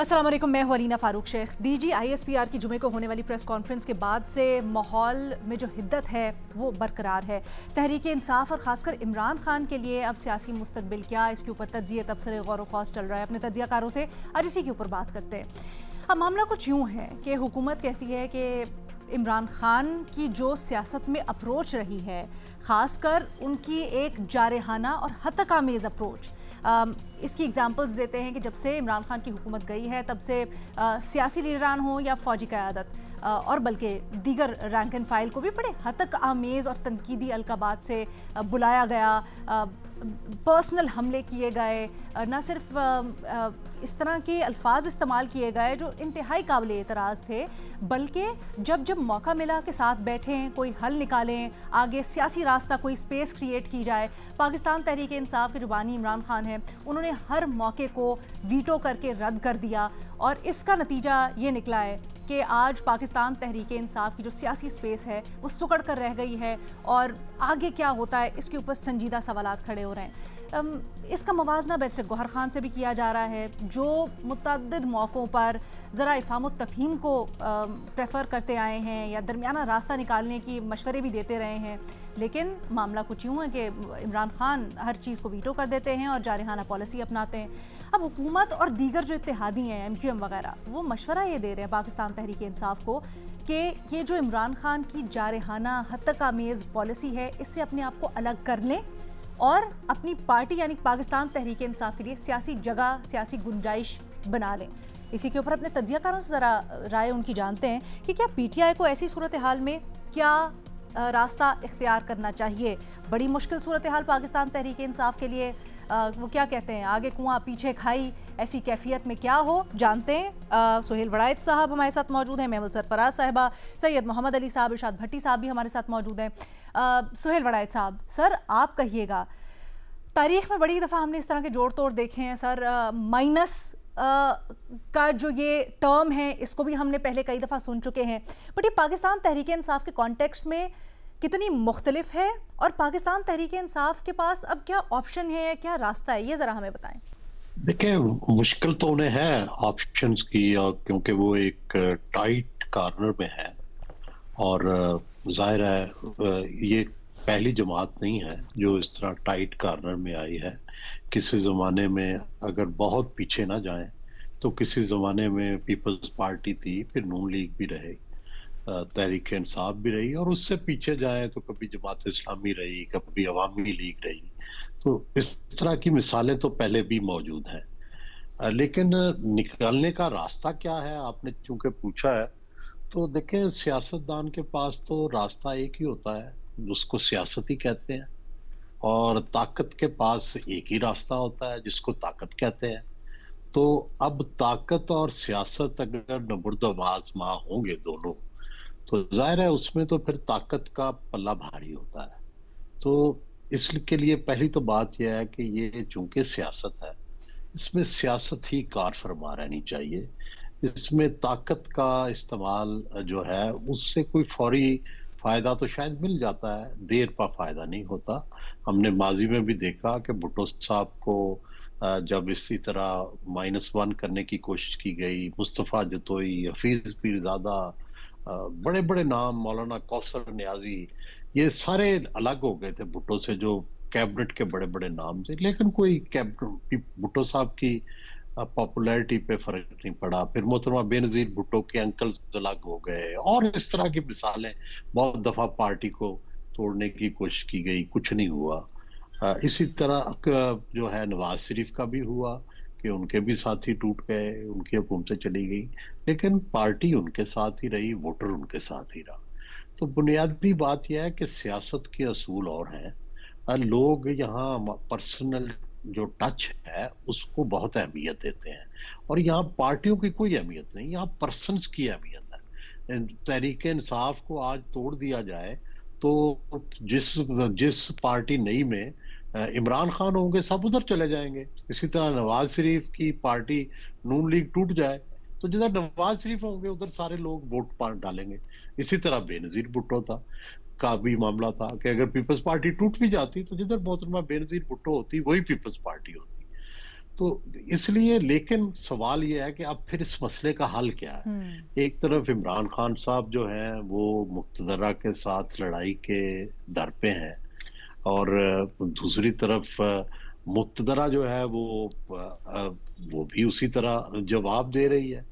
अस्सलाम वालेकुम, मैं हूं अलीना फारूक शेख। डीजी आईएसपीआर की जुमे को होने वाली प्रेस कॉन्फ्रेंस के बाद से माहौल में जो हिद्दत है वो बरकरार है। तहरीक इंसाफ और ख़ासकर इमरान खान के लिए अब सियासी मुस्तकबिल क्या, इसके ऊपर तज्जिया तबसरे गौर ख्वास चल रहा है। अपने तज्जियाकारों से आज इसी के ऊपर बात करते हैं। अब मामला कुछ यूँ है कि हुकूमत कहती है कि इमरान खान की जो सियासत में अप्रोच रही है, ख़ासकर उनकी एक जारहाना और हतकामेज़ अप्रोच, इसकी एग्जांपल्स देते हैं कि जब से इमरान खान की हुकूमत गई है तब से सियासी लीडरान हो या फ़ौजी क़यादत और बल्कि दीगर रैंक एंड फाइल को भी बड़े हतक आमेज़ और तनकीदी अलकाबात से बुलाया गया, पर्सनल हमले किए गए, ना सिर्फ इस तरह के अल्फाज इस्तेमाल किए गए जो इंतहाई काबिल एतराज़ थे, बल्कि जब जब मौका मिला कि साथ बैठें, कोई हल निकालें, आगे सियासी रास्ता, कोई स्पेस क्रिएट की जाए। पाकिस्तान तहरीक इंसाफ के जो बानी इमरान खान हैं, उन्होंने हर मौके को वीटो करके रद्द कर दिया और इसका नतीजा ये निकला है कि आज पाकिस्तान तहरीक इंसाफ की जो सियासी स्पेस है वो सुकड़ कर रह गई है और आगे क्या होता है इसके ऊपर संजीदा सवालात खड़े हो रहे हैं। इसका मवाजना बैरिस्टर गौहर खान से भी किया जा रहा है, जो मुतअद्दिद मौक़ों पर ज़रा इफ़हाम व तफ़हीम को प्रेफर करते आए हैं या दरमियाना रास्ता निकालने की मशवरे भी देते रहे हैं। लेकिन मामला कुछ यूँ है कि इमरान खान हर चीज़ को वीटो कर देते हैं और जारहाना पॉलिसी अपनाते हैं। अब हुकूमत और दीगर जो इत्तेहादी हैं, MQM वगैरह, वो मशवरा ये दे रहे हैं पाकिस्तान तहरीक इंसाफ को कि ये जो इमरान खान की जारहाना हतकामेज़ पॉलिसी है, इससे अपने आप को अलग कर लें और अपनी पार्टी यानी पाकिस्तान तहरीक इंसाफ के लिए सियासी जगह, सियासी गुंजाइश बना लें। इसी के ऊपर अपने तज्जियाकारों से ज़रा राय उनकी जानते हैं कि क्या PTI को ऐसी सूरत हाल में क्या रास्ता इख्तियार करना चाहिए। बड़ी मुश्किल सूरत हाल पाकिस्तान तहरीक इंसाफ के लिए, वो क्या कहते हैं, आगे कुआं पीछे खाई, ऐसी कैफियत में क्या हो, जानते हैं। सुहेल वड़ायत साहब हमारे साथ मौजूद हैं, महमूद सरफराज साहिबा, सैयद मोहम्मद अली साहब, इरशाद भट्टी साहब भी हमारे साथ मौजूद हैं। सुहेल वड़ायत साहब, सर आप कहिएगा, तारीख में बड़ी दफ़ा हमने इस तरह के जोड़ तोड़ देखे हैं सर। माइनस का जो ये टर्म है इसको भी हमने पहले कई दफ़ा सुन चुके हैं, बट ये पाकिस्तान तहरीक इंसाफ के कॉन्टेक्स्ट में कितनी मुख्तलिफ है और पाकिस्तान तहरीक इंसाफ के पास अब क्या ऑप्शन है या क्या रास्ता है, ये ज़रा हमें बताएं। देखिए, मुश्किल तो उन्हें है ऑप्शंस की, और क्योंकि वो एक टाइट कॉर्नर में है और जाहिर है ये पहली जमात नहीं है जो इस तरह टाइट कॉर्नर में आई है। किसी ज़माने में अगर बहुत पीछे ना जाएं तो किसी ज़माने में पीपल्स पार्टी थी, फिर नून लीग भी रही, तहरीक इंसाफ भी रही, और उससे पीछे जाए तो कभी जमात इस्लामी रही, कभी अवामी लीग रही। तो इस तरह की मिसालें तो पहले भी मौजूद हैं। लेकिन निकालने का रास्ता क्या है, आपने चूंकि पूछा है, तो देखें, सियासतदान के पास तो रास्ता एक ही होता है, उसको सियासत ही कहते हैं, और ताकत के पास एक ही रास्ता होता है जिसको ताकत कहते हैं। तो अब ताकत और सियासत अगर नबुर्द-ओ-आज़मा होंगे दोनों, तो जाहिर है उसमें तो फिर ताकत का पल्ला भारी होता है। तो इसके लिए पहली तो बात यह है कि ये चूंकि सियासत है, इसमें सियासत ही कार फरमा रहनी चाहिए। इसमें ताकत का इस्तेमाल जो है उससे कोई फौरी फायदा तो शायद मिल जाता है, देर पा फायदा नहीं होता। हमने माजी में भी देखा कि भुट्टो साहब को जब इसी तरह -1 करने की कोशिश की गई, मुस्तफ़ा जतोई, हफीज पीरज़ादा, बड़े बड़े नाम, मौलाना कौसर नियाजी, ये सारे अलग हो गए थे भुट्टो से, जो कैबिनेट के बड़े बड़े नाम थे। लेकिन कोई भुट्टो साहब की पॉपुलैरिटी पे फर्क नहीं पड़ा। फिर मोहतरमा बेनजीर भुट्टो के अंकल अलग हो गए, और इस तरह की मिसालें, बहुत दफा पार्टी को तोड़ने की कोशिश की गई, कुछ नहीं हुआ। इसी तरह जो है नवाज शरीफ का भी हुआ कि उनके भी साथी टूट गए, उनकी हुकूमतें चली गई, लेकिन पार्टी उनके साथ ही रही, वोटर उनके साथ ही रहा। तो बुनियादी बात यह है कि सियासत के असूल और हैं, लोग यहाँ पर्सनल जो टच है उसको बहुत अहमियत देते हैं, और यहाँ पार्टियों की कोई अहमियत नहीं, यहाँ पर्सन्स की अहमियत है। तहरीक इंसाफ को आज तोड़ दिया जाए तो जिस जिस पार्टी नई में इमरान खान होंगे सब उधर चले जाएंगे। इसी तरह नवाज शरीफ की पार्टी नून लीग टूट जाए तो जिधर नवाज शरीफ होंगे उधर सारे लोग वोट डालेंगे। इसी तरह बेनजीर भुट्टो का भी मामला था कि अगर पीपल्स पार्टी टूट भी जाती तो जिधर मोहतरमा बेनजीर भुट्टो होती वही पीपल्स पार्टी होती। तो इसलिए, लेकिन सवाल ये है कि अब फिर इस मसले का हल क्या है? एक तरफ इमरान खान साहब जो हैं वो मुक्तदरा के साथ लड़ाई के दर पे हैं, और दूसरी तरफ मुक्तदरा जो है वो भी उसी तरह जवाब दे रही है।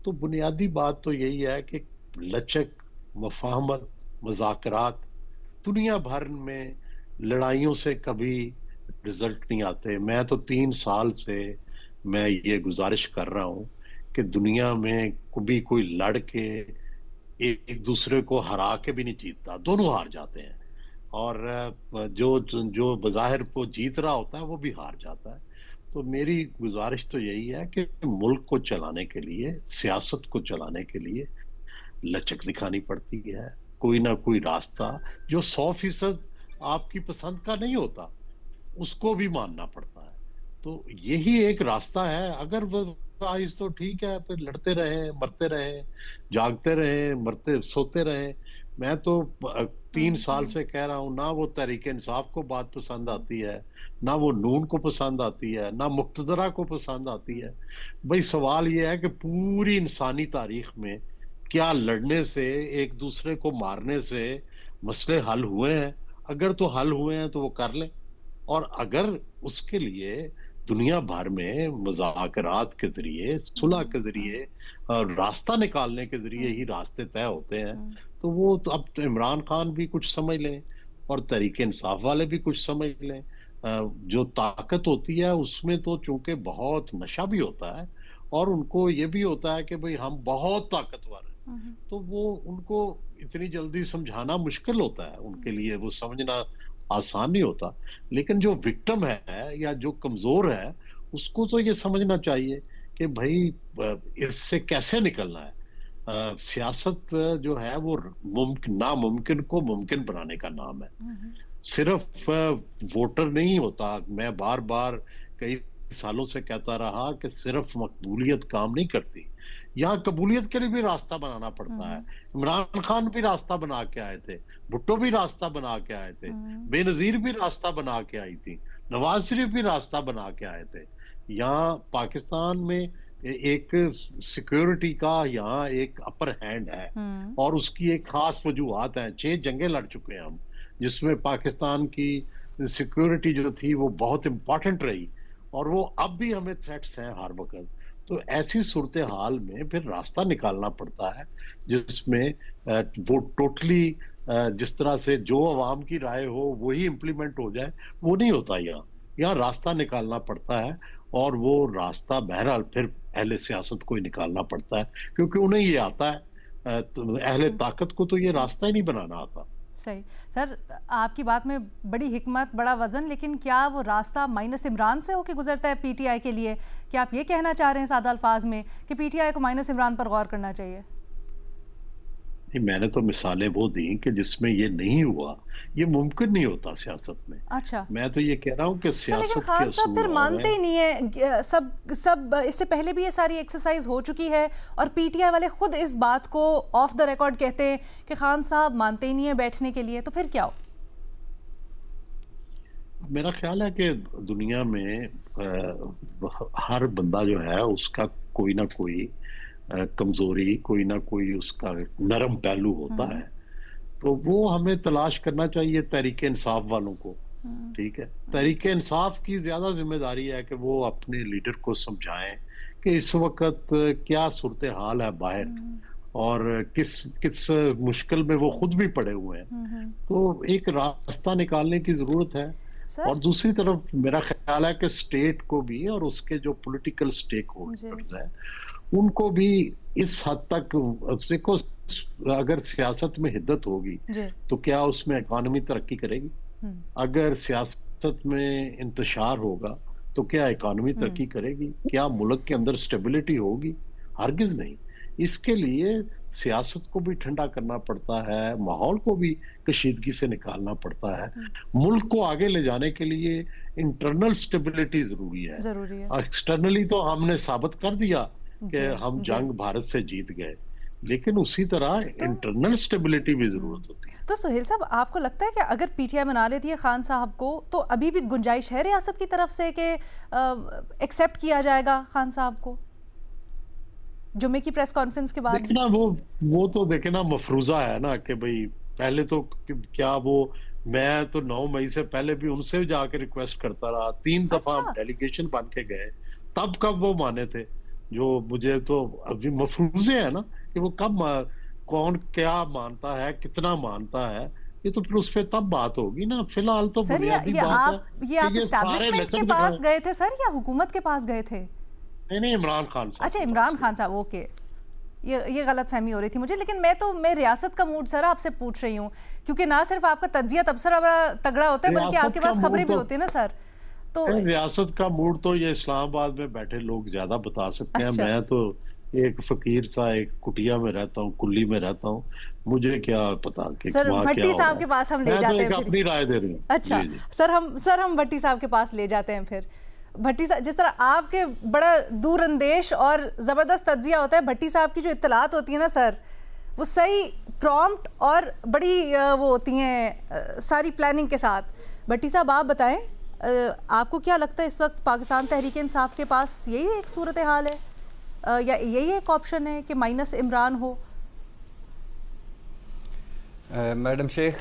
तो बुनियादी बात तो यही है कि लचक, मफाहमत, मुज़ाकरात, दुनिया भर में लड़ाइयों से कभी रिजल्ट नहीं आते। मैं तो 3 साल से मैं ये गुजारिश कर रहा हूं कि दुनिया में कभी कोई लड़ के एक दूसरे को हरा के भी नहीं जीतता, दोनों हार जाते हैं। और जो जो बज़ाहिर वो जीत रहा होता है वो भी हार जाता है। तो मेरी गुजारिश तो यही है कि मुल्क को चलाने के लिए, सियासत को चलाने के लिए लचक दिखानी पड़ती है। कोई ना कोई रास्ता जो 100% आपकी पसंद का नहीं होता, उसको भी मानना पड़ता है। तो यही एक रास्ता है। अगर वो आइस तो ठीक है, फिर लड़ते रहे, मरते रहे, जागते रहे, मरते सोते रहे। मैं तो 3 साल से कह रहा हूं, ना वो तहरीक इंसाफ को बात पसंद आती है, ना वो नून को पसंद आती है, ना मुक्तदरा को पसंद आती है। भाई सवाल ये है कि पूरी इंसानी तारीख में क्या लड़ने से, एक दूसरे को मारने से मसले हल हुए हैं? अगर तो हल हुए हैं तो वो कर लें, और अगर उसके लिए दुनिया भर में मुज़ाकरात के जरिए, सुलह के जरिए, रास्ता निकालने के जरिए ही रास्ते तय होते हैं, तो वो तो अब तो इमरान खान भी कुछ समझ लें और तहरीक इंसाफ वाले भी कुछ समझ लें। जो ताकत होती है उसमें तो चूंकि बहुत नशा भी होता है, और उनको ये भी होता है कि भाई हम बहुत ताकतवर हैं, तो वो उनको इतनी जल्दी समझाना मुश्किल होता है उनके लिए, वो समझना आसान नहीं होता। लेकिन जो विक्टिम है या जो कमजोर है, उसको तो ये समझना चाहिए कि भाई इससे कैसे निकलना है। सियासत जो है वो नामुमकिन को मुमकिन बनाने का नाम है। सिर्फ वोटर नहीं होता। मैं बार बार कई सालों से कहता रहा कि सिर्फ मकबूलियत काम नहीं करती, यहाँ कबूलियत के लिए भी रास्ता बनाना पड़ता है। इमरान खान भी रास्ता बना के आए थे, भुट्टो भी रास्ता बना के आए थे, बेनजीर भी रास्ता बना के आई थी, नवाज शरीफ भी रास्ता बना के आए थे। यहाँ पाकिस्तान में एक सिक्योरिटी का यहाँ एक अपर हैंड है, और उसकी एक खास वजूहत है। 6 जंगें लड़ चुके हैं हम, जिसमें पाकिस्तान की सिक्योरिटी जो थी वो बहुत इंपॉर्टेंट रही, और वो अब भी हमें थ्रेट्स हैं हर वक्त। तो ऐसी सूरत हाल में फिर रास्ता निकालना पड़ता है जिसमें वो टोटली जिस तरह से जो अवाम की राय हो वही इम्प्लीमेंट हो जाए, वो नहीं होता। यहाँ रास्ता निकालना पड़ता है, और वो रास्ता बहरहाल फिर अहले सियासत को ही निकालना पड़ता है, क्योंकि उन्हें ये आता है। तो अहले ताकत को तो ये रास्ता ही नहीं बनाना आता। सही सर, आपकी बात में बड़ी हिकमत, बड़ा वजन, लेकिन क्या वो रास्ता माइनस इमरान से होकर गुजरता है पीटीआई के लिए? क्या आप ये कहना चाह रहे हैं सादा अल्फाज में कि पीटीआई को माइनस इमरान पर गौर करना चाहिए? मैंने तो मिसालें वो दी कि जिसमें ये नहीं हुआ, ये मुमकिन नहीं होता सियासत में। अच्छा, मैं तो ये कह रहा हूँ कि सियासत लेकिन खान साहब फिर मानते ही नहीं है। सब इससे पहले भी ये सारी एक्सरसाइज हो चुकी है, और पीटीआई वाले खुद इस बात को ऑफ द रिकॉर्ड कहते हैं कि खान साहब मानते ही नहीं है बैठने के लिए। तो फिर क्या हो? मेरा ख्याल है कि दुनिया में हर बंदा जो है उसका कोई ना कोई कमजोरी, कोई ना कोई उसका नरम पहलू होता है। तो वो हमें तलाश करना चाहिए तहरीक इंसाफ वालों को। ठीक है, तहरीक इंसाफ की ज्यादा जिम्मेदारी है कि वो अपने लीडर को समझाएं कि इस वक्त क्या सूरत हाल है बाहर, और किस किस मुश्किल में वो खुद भी पड़े हुए हैं। तो एक रास्ता निकालने की जरूरत है। और दूसरी तरफ मेरा ख्याल है कि स्टेट को भी, और उसके जो पॉलिटिकल स्टेक होल्डर्स हैं, उनको भी इस हद तक देखो, अगर सियासत में हिद्दत होगी तो क्या उसमें इकॉनमी तरक्की करेगी? अगर सियासत में इंतशार होगा तो क्या इकॉनमी तरक्की करेगी? क्या मुल्क के अंदर स्टेबिलिटी होगी? हरगिज नहीं। इसके लिए सियासत को भी ठंडा करना पड़ता है, माहौल को भी कशीदगी से निकालना पड़ता है। मुल्क को आगे ले जाने के लिए इंटरनल स्टेबिलिटी जरूरी है। एक्सटर्नली तो हमने साबित कर दिया कि हम जंग भारत से जीत गए, लेकिन उसी तरह इंटरनल स्टेबिलिटी भी जरूरत होती है। तो सुहेल साहब, आपको लगता है कि अगर पीटीआई मना लेती है खान साहब को तो अभी भी गुंजाइश है रियासत की तरफ से कि एक्सेप्ट किया जाएगा खान साहब को जुम्मे की प्रेस कॉन्फ्रेंस के बाद? देखना वो तो देखे ना, मफरूजा है ना कि भाई पहले तो क्या मैं तो 9 मई से पहले भी उनसे जाके रिक्वेस्ट करता रहा, 3 दफा हम डेलीगेशन बन के गए, तब कब वो माने थे? जो मुझे तो अभी मफरूजे है ना कि वो कब कौन क्या मानता है, कितना मानता है, ये तो फिर उस पर तब बात होगी ना। फिलहाल तो बुनियादी बात है ये आप एस्टैब्लिशमेंट के पास गए थे सर या हुकूमत के पास गए थे? नहीं, इमरान खान साहब। अच्छा, इमरान खान साहब, ओके। ये गलत फहमी हो रही थी मुझे, लेकिन मैं रियासत का मूड सर आपसे पूछ रही हूँ, क्योंकि ना सिर्फ आपका तज्जिया तबसरा बड़ा तगड़ा होता है बल्कि आपके पास खबरें भी होती है ना सर। तो रियासत का मूड तो ये इस्लामाबाद में बैठे लोग ज्यादा बता सकते हैं। मैं तो एक फकीर सा एक कुटिया में रहता हूँ, कुल्ली में रहता हूँ, मुझे क्या पता कि सर भट्टी साहब के पास हम ले जाते हैं। अपनी राय दे रही हूँ। अच्छा सर हम भट्टी साहब के पास ले जाते हैं। फिर भट्टी साहब, जिस तरह आपके बड़ा दूरअंदेश और ज़बरदस्त तज्जिया होता है, भट्टी साहब की जो इत्तलात होती है ना सर, वो सही प्रॉम्प्ट और बड़ी वो होती हैं सारी प्लानिंग के साथ। भट्टी साहब, आप बताएं, आपको क्या लगता है इस वक्त पाकिस्तान तहरीक इंसाफ के पास यही एक सूरत हाल है या यही एक ऑप्शन है कि माइनस इमरान हो? मैडम शेख,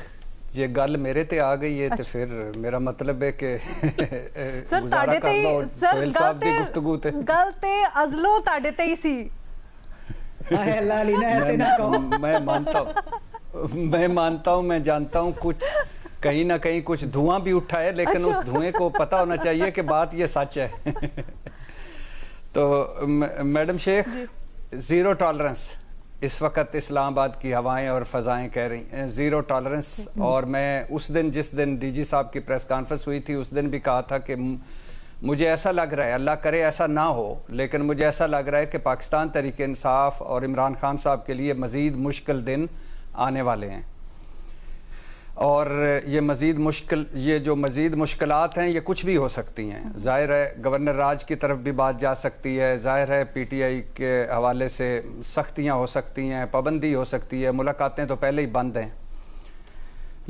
ये गल मेरे ते आ गई है। अच्छा। तो फिर मेरा मतलब है कि सर ताड़े ते सर गलते अजलो ताड़े ते ही सी। मैं मानता हूँ, मैं जानता हूँ कुछ कहीं ना कहीं कुछ धुआं भी उठा है, लेकिन अच्छा। उस धुएं को पता होना चाहिए कि बात ये सच है। तो मैडम शेख, जीरो टॉलरेंस इस वक्त इस्लामाबाद की हवाएं और फ़ज़ाएं कह रही हैं, ज़ीरो टॉलरेंस। और मैं उस दिन, जिस दिन डीजी साहब की प्रेस कॉन्फ्रेंस हुई थी, उस दिन भी कहा था कि मुझे ऐसा लग रहा है, अल्लाह करे ऐसा ना हो, लेकिन मुझे ऐसा लग रहा है कि पाकिस्तान तहरीक इंसाफ और इमरान खान साहब के लिए मज़ीद मुश्किल दिन आने वाले हैं। और ये जो मज़ीद मुश्किलात हैं, ये कुछ भी हो सकती हैं। ज़ाहिर है गवर्नर राज की तरफ भी बात जा सकती है, ज़ाहिर है पीटीआई के हवाले से सख्तियाँ हो सकती हैं, पाबंदी हो सकती है, मुलाकातें तो पहले ही बंद हैं।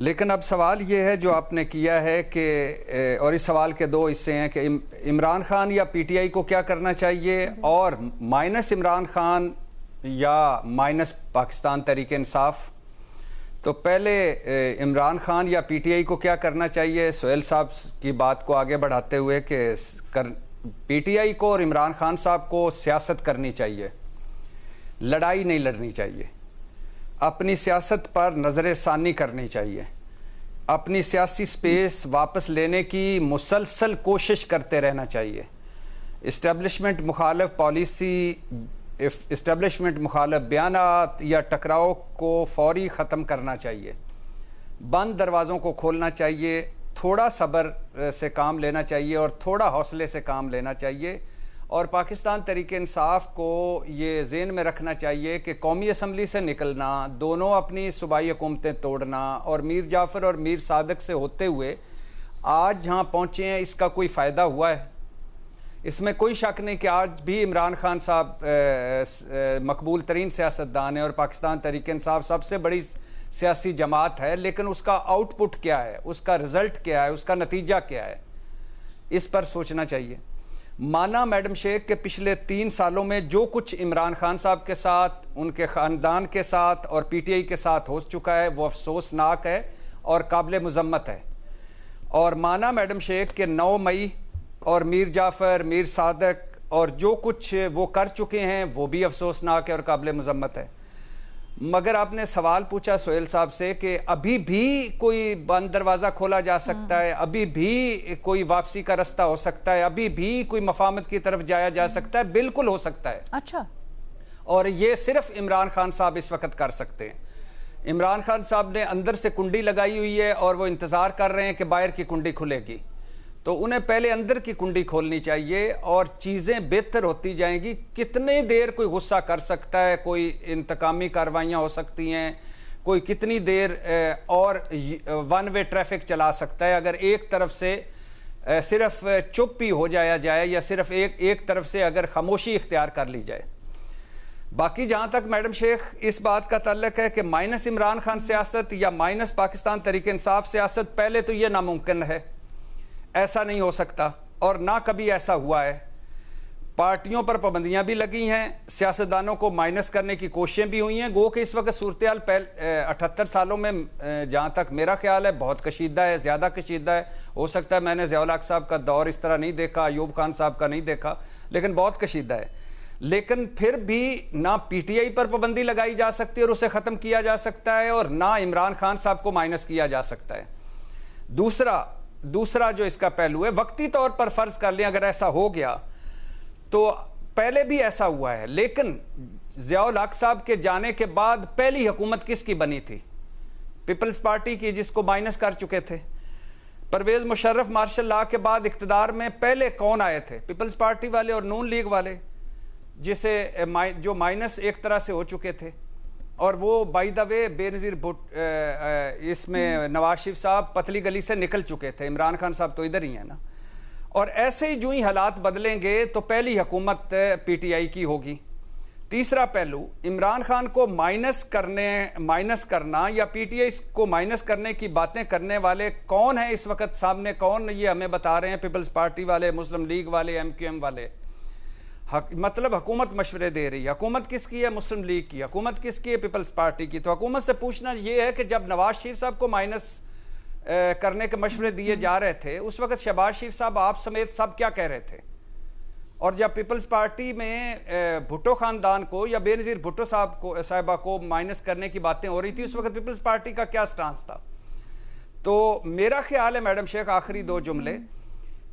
लेकिन अब सवाल ये है जो आपने किया है कि, और इस सवाल के दो हिस्से हैं कि इमरान खान या पीटीआई को क्या करना चाहिए, और माइनस इमरान खान या माइनस पाकिस्तान तहरीक इंसाफ। तो पहले इमरान खान या पीटीआई को क्या करना चाहिए, सुहेल साहब की बात को आगे बढ़ाते हुए कि पीटीआई को और इमरान खान साहब को सियासत करनी चाहिए, लड़ाई नहीं लड़नी चाहिए। अपनी सियासत पर नज़र-ए-सानी करनी चाहिए, अपनी सियासी स्पेस वापस लेने की मुसलसल कोशिश करते रहना चाहिए। इस्टेब्लिशमेंट मुखालिफ पॉलिसी, इस्टेब्लिशमेंट मुखालिफ बयानात या टकराव को फौरी ख़त्म करना चाहिए, बंद दरवाज़ों को खोलना चाहिए, थोड़ा सब्र से काम लेना चाहिए और थोड़ा हौसले से काम लेना चाहिए। और पाकिस्तान तहरीक इंसाफ को ये ज़हन में रखना चाहिए कि कौमी असम्बली से निकलना, दोनों अपनी सूबाई हुकूमतें तोड़ना और मीर जाफ़र और मीर सादक से होते हुए आज जहाँ पहुँचे हैं, इसका कोई फ़ायदा हुआ है? इसमें कोई शक नहीं कि आज भी इमरान खान साहब मकबूल तरीन सियासतदान है और पाकिस्तान तहरीक इंसाफ सबसे बड़ी सियासी जमात है, लेकिन उसका आउटपुट क्या है, उसका रिज़ल्ट क्या है, उसका नतीजा क्या है, इस पर सोचना चाहिए। माना मैडम शेख के पिछले 3 सालों में जो कुछ इमरान खान साहब के साथ, उनके ख़ानदान के साथ और पीटीआई के साथ हो चुका है, वो अफसोसनाक है और काबिल मज़म्मत है। और माना मैडम शेख के 9 मई और मीर जाफ़र, मीर सादक और जो कुछ वो कर चुके हैं वो भी अफसोसनाक है और काबिल मज़म्मत है। मगर आपने सवाल पूछा सुहेल साहब से कि अभी भी कोई बंद दरवाज़ा खोला जा सकता है, अभी भी कोई वापसी का रास्ता हो सकता है, अभी भी कोई मफाहमत की तरफ जाया जा सकता है। बिल्कुल हो सकता है। अच्छा। और ये सिर्फ इमरान खान साहब इस वक्त कर सकते हैं। इमरान खान साहब ने अंदर से कुंडी लगाई हुई है और वो इंतज़ार कर रहे हैं कि बाहर की कुंडी खुलेगी, तो उन्हें पहले अंदर की कुंडी खोलनी चाहिए और चीज़ें बेहतर होती जाएंगी। कितनी देर कोई गुस्सा कर सकता है, कोई इंतकामी कार्रवाइयाँ हो सकती हैं, कोई कितनी देर और वन वे ट्रैफिक चला सकता है अगर एक तरफ से सिर्फ चुप ही हो जाया जाए या सिर्फ एक तरफ से अगर खामोशी इख्तियार कर ली जाए। बाकी जहाँ तक मैडम शेख इस बात का ताल्लुक है कि माइनस इमरान खान सियासत या माइनस पाकिस्तान तहरीक इंसाफ सियासत, पहले तो ये नामुमकिन है, ऐसा नहीं हो सकता और ना कभी ऐसा हुआ है। पार्टियों पर पाबंदियाँ भी लगी हैं, सियासतदानों को माइनस करने की कोशिशें भी हुई हैं। गो कि इस वक्त सूरत हाल 78 सालों में जहाँ तक मेरा ख्याल है बहुत कशीदा है, ज़्यादा कशीदा है। हो सकता है मैंने ज़िया उल हक साहब का दौर इस तरह नहीं देखा, अयूब खान साहब का नहीं देखा, लेकिन बहुत कशीदा है। लेकिन फिर भी ना पीटीआई पर पाबंदी लगाई जा सकती है और उसे ख़त्म किया जा सकता है, और ना इमरान खान साहब को माइनस किया जा सकता है। दूसरा जो इसका पहलू है, वक्ती तौर पर फ़र्ज़ कर लें अगर ऐसा हो गया तो पहले भी ऐसा हुआ है, लेकिन ज़िया उल हक साहब के जाने के बाद पहली हुकूमत किसकी बनी थी? पीपल्स पार्टी की, जिसको माइनस कर चुके थे। परवेज़ मुशर्रफ मार्शल लॉ के बाद इक़्तिदार में पहले कौन आए थे? पीपल्स पार्टी वाले और नून लीग वाले, जिसे जो माइनस एक तरह से हो चुके थे। और वो by the way Benazir Bhutto, इसमें नवाज शरीफ साहब पतली गली से निकल चुके थे, इमरान खान साहब तो इधर ही है ना। और ऐसे ही जो ही हालात बदलेंगे तो पहली हुकूमत पीटीआई की होगी। तीसरा पहलू, इमरान खान को माइनस करना या पीटीआई को माइनस करने की बातें करने वाले कौन हैं इस वक्त सामने? कौन ये हमें बता रहे हैं? पीपल्स पार्टी वाले, मुस्लिम लीग वाले, MQM वाले। मतलब हुकूमत मशवरे दे रही है। हुकूमत किसकी है? मुस्लिम लीग की। हुकूमत किसकी है? पीपल्स पार्टी की। तो हुकूमत से पूछना ये है कि जब नवाज शरीफ साहब को माइनस करने के मशवरे दिए जा रहे थे, उस वक्त शहबाज शरीफ साहब आप समेत सब क्या कह रहे थे? और जब पीपल्स पार्टी में भुट्टो खानदान को या बेनज़ीर भुट्टो साहिबा को माइनस करने की बातें हो रही थी, उस वक्त पीपल्स पार्टी का क्या स्टांस था? तो मेरा ख्याल है मैडम शेख, आखिरी 2 जुमले,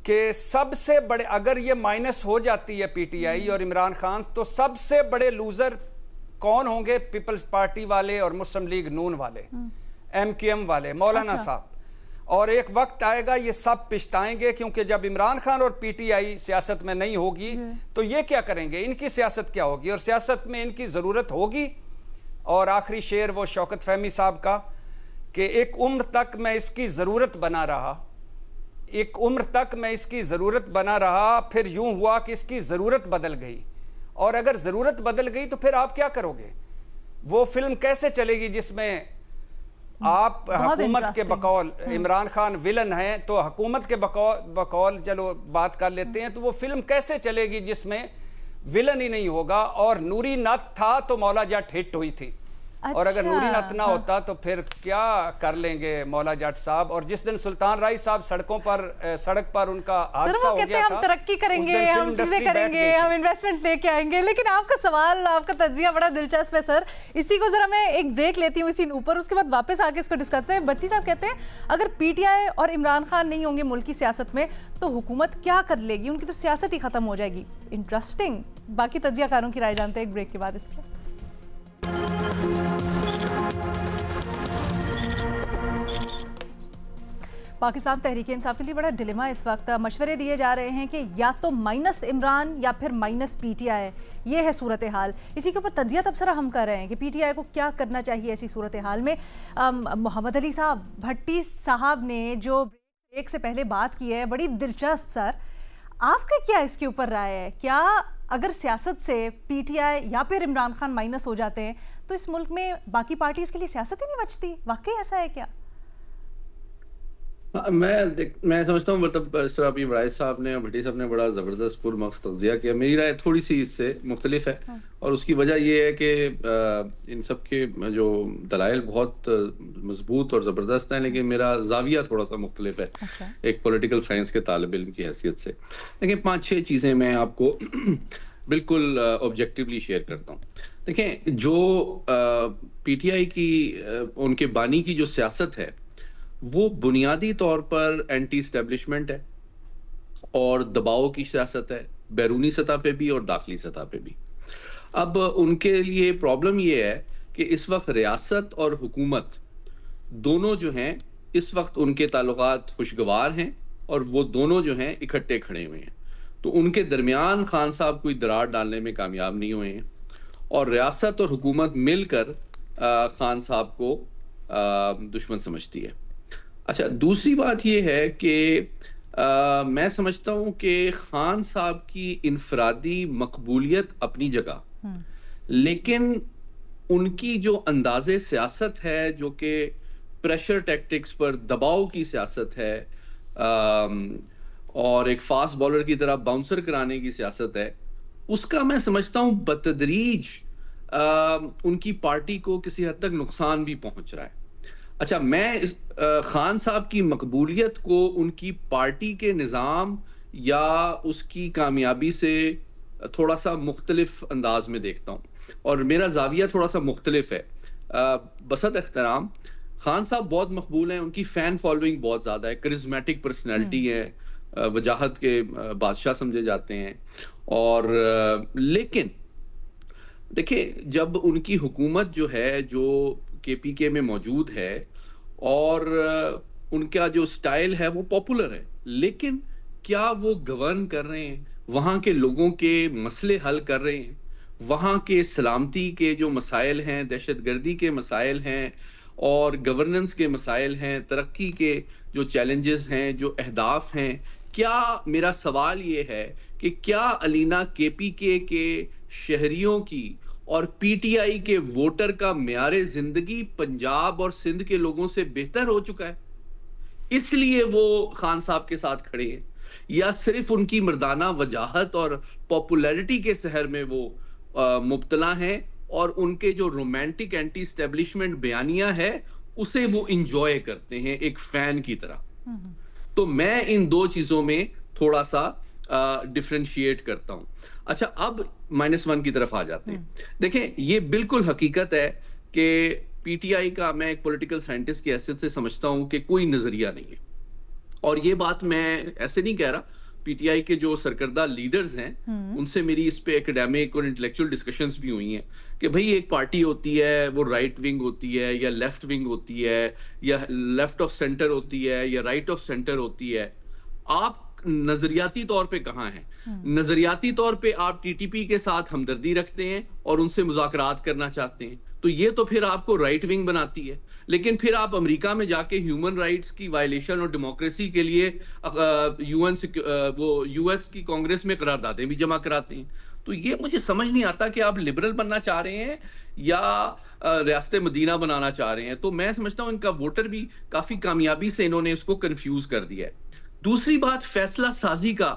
कि सबसे बड़े, अगर ये माइनस हो जाती है पीटीआई और इमरान खान, तो सबसे बड़े लूजर कौन होंगे? पीपल्स पार्टी वाले और मुस्लिम लीग नून वाले, MQM वाले, मौलाना साहब। और एक वक्त आएगा ये सब पिछताएंगे, क्योंकि जब इमरान खान और पीटीआई सियासत में नहीं होगी तो ये क्या करेंगे? इनकी सियासत क्या होगी? और सियासत में इनकी ज़रूरत होगी। और आखिरी शेर वो शौकत फहमी साहब का, कि एक उम्र तक मैं इसकी ज़रूरत बना रहा, एक उम्र तक मैं इसकी ज़रूरत बना रहा, फिर यूं हुआ कि इसकी ज़रूरत बदल गई। और अगर ज़रूरत बदल गई तो फिर आप क्या करोगे? वो फिल्म कैसे चलेगी जिसमें आप हुकूमत के बकौल इमरान खान विलन हैं, तो हुकूमत के बकौल चलो बात कर लेते हैं, तो वो फिल्म कैसे चलेगी जिसमें विलन ही नहीं होगा? और नूरी नत था तो मौला जट हिट हुई थी। अच्छा, और अगर नूरी नत ना होता तो फिर क्या कर लेंगे मौला जट साहब? और जिस दिन सुल्तान राय साहब सड़क पर उनका हादसा हो गया था, हम तरक्की करेंगे, हम चीजें करेंगे, हम इन्वेस्टमेंट लेके आएंगे। लेकिन आपका सवाल, आपका तज्जिया बड़ा दिलचस्प है सर। इसी को जरा मैं एक ब्रेक लेती हूँ इसी ऊपर, उसके बाद वापस आके इसको डिस्कस करते हैं। भट्टी साहब कहते हैं अगर पीटीआई और इमरान खान नहीं होंगे मुल्क की सियासत में तो हुकूमत क्या कर लेगी? उनकी तो सियासत ही खत्म हो जाएगी। इंटरेस्टिंग। बाकी तज्जियाकारों की राय जानते हैं एक ब्रेक के बाद इस पर। पाकिस्तान तहरीक इंसाफ के लिए बड़ा डिलेमा इस वक्त। मशवरे दिए जा रहे हैं कि या तो माइनस इमरान या फिर माइनस पीटीआई। ये है सूरत हाल। इसी के ऊपर तज्जिया तबसरा हम कर रहे हैं कि पीटीआई को क्या करना चाहिए ऐसी सूरत हाल में। मोहम्मद अली साहब, भट्टी साहब ने जो ब्रेक से पहले बात की है बड़ी दिलचस्प। सर आपका क्या इसके ऊपर राय है? क्या अगर सियासत से पीटीआई या फिर इमरान खान माइनस हो जाते हैं तो इस मुल्क में बाकी पार्टीज के लिए सियासत ही नहीं बचती? वाकई ऐसा है क्या? मैं समझता हूँ, मतलब इस तरह अभी राय साहब ने और भट्टी साहब ने बड़ा ज़बरदस्त पुरमक्स तज़िया किया। मेरी राय थोड़ी सी इससे मुख्तलिफ है। और उसकी वजह यह है कि इन सब के जो दलाइल बहुत मजबूत और ज़बरदस्त हैं, लेकिन मेरा जाविया थोड़ा सा मुख्तलिफ है। अच्छा। एक पॉलिटिकल साइंस के तालिब इल्म की हैसियत से। लेकिन 5-6 चीज़ें मैं आपको बिल्कुल ऑब्जेक्टिवली शेयर करता हूँ। देखें, जो पीटीआई की उनके बानी की जो सियासत है वो बुनियादी तौर पर एंटी एस्टेब्लिशमेंट है और दबाव की सियासत है, बैरूनी सतह पे भी और दाखिली सतह पे भी। अब उनके लिए प्रॉब्लम ये है कि इस वक्त रियासत और हुकूमत दोनों जो हैं इस वक्त उनके ताल्लुकात खुशगवार हैं और वो दोनों जो हैं इकट्ठे खड़े हुए हैं। तो उनके दरमियान खान साहब कोई दरार डालने में कामयाब नहीं हुए हैं और रियासत और हुकूमत मिलकर खान साहब को दुश्मन समझती है। अच्छा, दूसरी बात यह है कि मैं समझता हूं कि खान साहब की इनफरादी मकबूलियत अपनी जगह, लेकिन उनकी जो अंदाजे सियासत है, जो कि प्रेशर टैक्टिक्स पर दबाव की सियासत है, और एक फास्ट बॉलर की तरह बाउंसर कराने की सियासत है, उसका मैं समझता हूं बतदरीज उनकी पार्टी को किसी हद तक नुकसान भी पहुंच रहा है। अच्छा, मैं खान साहब की मकबूलियत को उनकी पार्टी के निज़ाम या उसकी कामयाबी से थोड़ा सा मुख्तलिफ अंदाज में देखता हूँ, और मेरा जाविया थोड़ा सा मुख्तलिफ है। बसत एहतराम, खान साहब बहुत मकबूल हैं, उनकी फ़ैन फॉलोइंग बहुत ज़्यादा है, करिज्मेटिक पर्सनैलिटी है, वजाहत के बादशाह समझे जाते हैं। और लेकिन देखिए, जब उनकी हुकूमत जो है, जो KPK में मौजूद है, और उनका जो स्टाइल है वो पॉपुलर है, लेकिन क्या वो गवर्न कर रहे हैं, वहाँ के लोगों के मसले हल कर रहे हैं, वहाँ के सलामती के जो मसाइल हैं, दहशतगर्दी के मसाइल हैं, और गवर्नेंस के मसाइल हैं, तरक्की के जो चैलेंजेस हैं, जो अहदाफ हैं, क्या, मेरा सवाल ये है कि क्या अलीना KPK के शहरियों की और PTI के वोटर का म्यारे जिंदगी पंजाब और सिंध के लोगों से बेहतर हो चुका है, इसलिए वो खान साहब के साथ खड़े हैं, या सिर्फ उनकी मर्दाना वजाहत और पॉपुलैरिटी के सहर में वो मुब्तला हैं, और उनके जो रोमांटिक एंटी स्टैब्लिशमेंट बयानिया है उसे वो इंजॉय करते हैं एक फैन की तरह। तो मैं इन दो चीजों में थोड़ा सा डिफरेंशिएट करता हूं। अच्छा, अब -1 की तरफ आ जाते हैं। देखें, ये बिल्कुल हकीकत है कि PTI का, मैं एक पॉलिटिकल साइंटिस्ट की हैसियत से समझता हूं कि कोई नजरिया नहीं है, और ये बात मैं ऐसे नहीं कह रहा। PTI के जो सरकर्दा लीडर्स हैं उनसे मेरी इस पे एकेडमिक और इंटेलेक्चुअल डिस्कशंस भी हुई हैं कि भाई एक पार्टी होती है, वो राइट विंग होती है या लेफ्ट विंग होती है, या लेफ्ट ऑफ सेंटर होती है या राइट ऑफ सेंटर होती है, आप नजरियाती तौर पे कहाँ हैं? नजरियाती तौर पे आप TTP के साथ हमदर्दी रखते हैं और उनसे मुज़ाकरात करना चाहते हैं, तो ये तो फिर आपको राइट विंग बनाती है। लेकिन फिर आप अमेरिका में जाके ह्यूमन राइट्स की वायलेशन और डेमोक्रेसी के लिए US की कांग्रेस में करारदादें भी जमा कराते हैं। तो ये मुझे समझ नहीं आता कि आप लिबरल बनना चाह रहे हैं या रियासत मदीना बनाना चाह रहे हैं। तो मैं समझता हूँ इनका वोटर भी काफी कामयाबी से इन्होंने इसको कंफ्यूज कर दिया है। दूसरी बात, फैसला साजी का